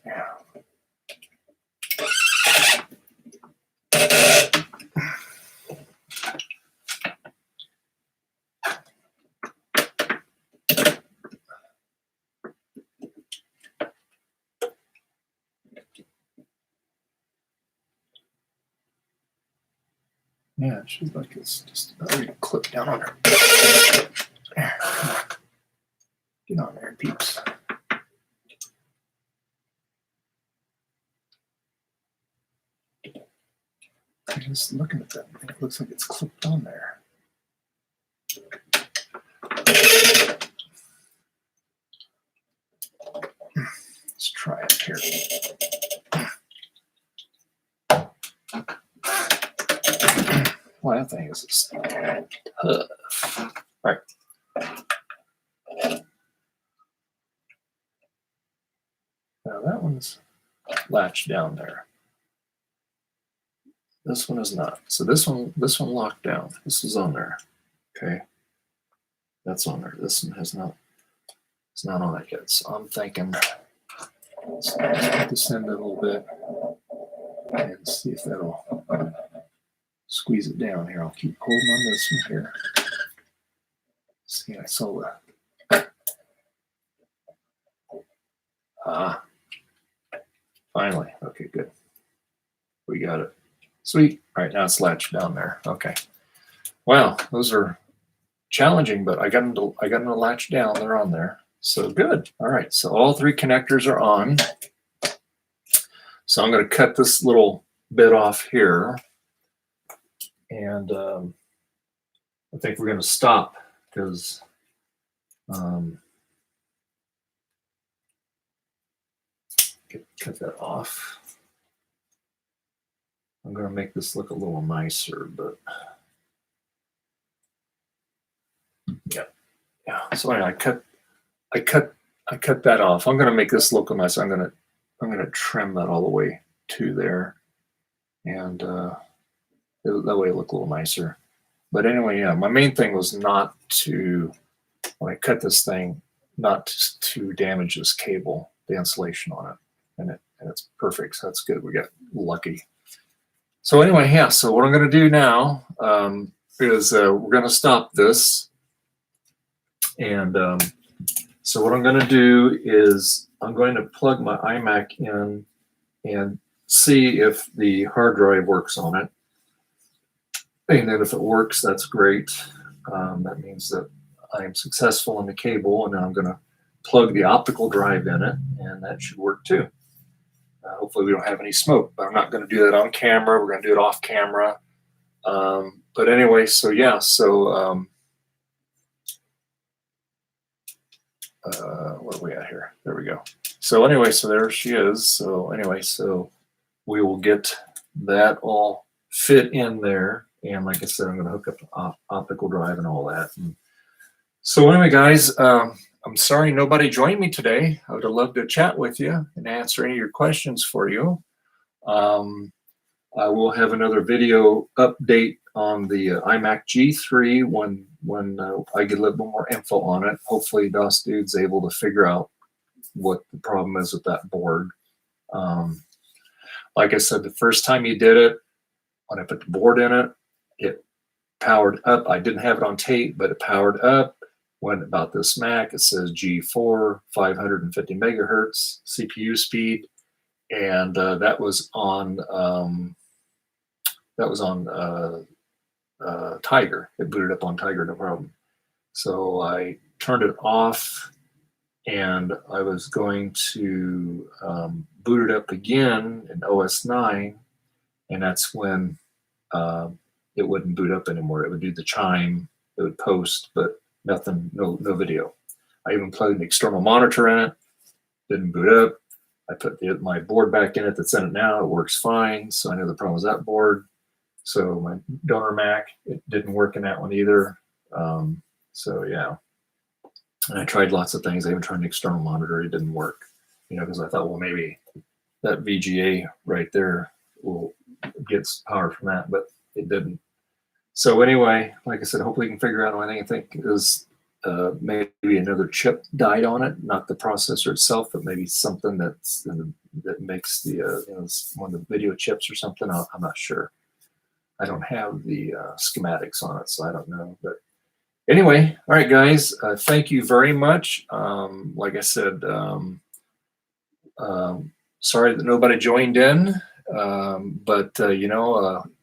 Yeah. Yeah, it should like it's just about to clip down on her. There, come on. Get on there, peeps. I'm just looking at that. I think it looks like it's clipped on there. Let's try it here. Well, that thing is just tough. All right. Now that one's latched down there. This one is not. So this one locked down. This is on there. Okay. That's on there. This one has not. It's not on it yet. So I'm thinking let's put this in a little bit and see if that'll squeeze it down here. I'll keep holding on this one here. See, I saw that. Ah, finally. Okay, good. We got it. Sweet. All right, now it's latched down there. Okay. Wow, those are challenging, but I got them to latch down. They're on there. So good. All right, so all three connectors are on. So I'm going to cut this little bit off here. And I think we're going to stop because cut that off. I'm going to make this look a little nicer, but yeah. So anyway, I cut that off. I'm going to make this look nice. I'm going to trim that all the way to there, and that way it look a little nicer. But anyway, yeah, my main thing was not to, when I cut this thing, not to damage this cable, the insulation on it, and it's perfect. So that's good. We got lucky. So anyway, yeah. So what I'm going to do now is we're going to stop this, and so what I'm going to do is I'm going to plug my iMac in and see if the hard drive works on it. And then if it works, that's great. That means that I am successful in the cable, and then I'm going to plug the optical drive in it, and that should work too. Hopefully we don't have any smoke, but I'm not going to do that on camera. We're going to do it off camera. But anyway, so yeah, so what are we at here? There we go. So anyway, so there she is. So anyway, so we will get that all fit in there. And like I said, I'm going to hook up the optical drive and all that. And so anyway, guys, I'm sorry nobody joined me today. I would have loved to chat with you and answer any of your questions for you. I will have another video update on the iMac G3 when I get a little bit more info on it. Hopefully DOS Dude's able to figure out what the problem is with that board. Like I said, the first time you did it, when I put the board in it, it powered up. I didn't have it on tape, but it powered up. Went about this Mac. It says G4, 550 megahertz CPU speed, and that was on Tiger. It booted up on Tiger, no problem. So I turned it off, and I was going to boot it up again in OS 9, and that's when it wouldn't boot up anymore. It would do the chime, it would post, but nothing, no video. I even plugged an external monitor in it, didn't boot up. I put my board back in it that's in it now. It works fine. So I know the problem was that board. So my donor Mac, it didn't work in that one either. So yeah, and I tried lots of things. I even tried an external monitor. It didn't work, because I thought, well, maybe that VGA right there will get power from that, but it didn't. So anyway, like I said, hopefully you can figure out anything. I think is maybe another chip died on it, not the processor itself, but maybe something that makes the one of the video chips or something. I'm not sure. I don't have the schematics on it, so I don't know. But anyway, all right, guys, thank you very much. Like I said, sorry that nobody joined in, but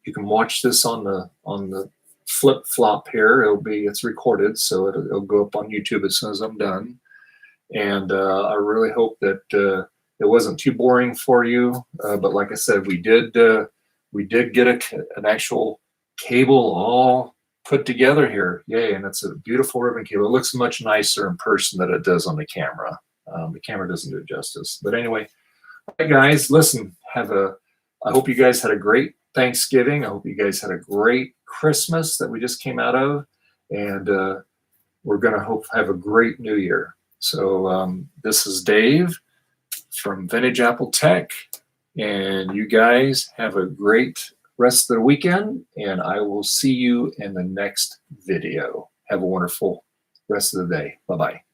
you can watch this on the flip flop here. It's recorded, so it'll go up on YouTube as soon as I'm done. And I really hope that it wasn't too boring for you. But like I said, we did get an actual cable all put together here. Yay! And it's a beautiful ribbon cable. It looks much nicer in person than it does on the camera. The camera doesn't do it justice. But anyway, all right, guys, listen. I hope you guys had a great Thanksgiving. I hope you guys had a great Christmas that we just came out of, and we're gonna have a great New Year. So this is Dave from Vintage Apple Tech, and you guys have a great rest of the weekend, and I will see you in the next video. Have a wonderful rest of the day. Bye-bye.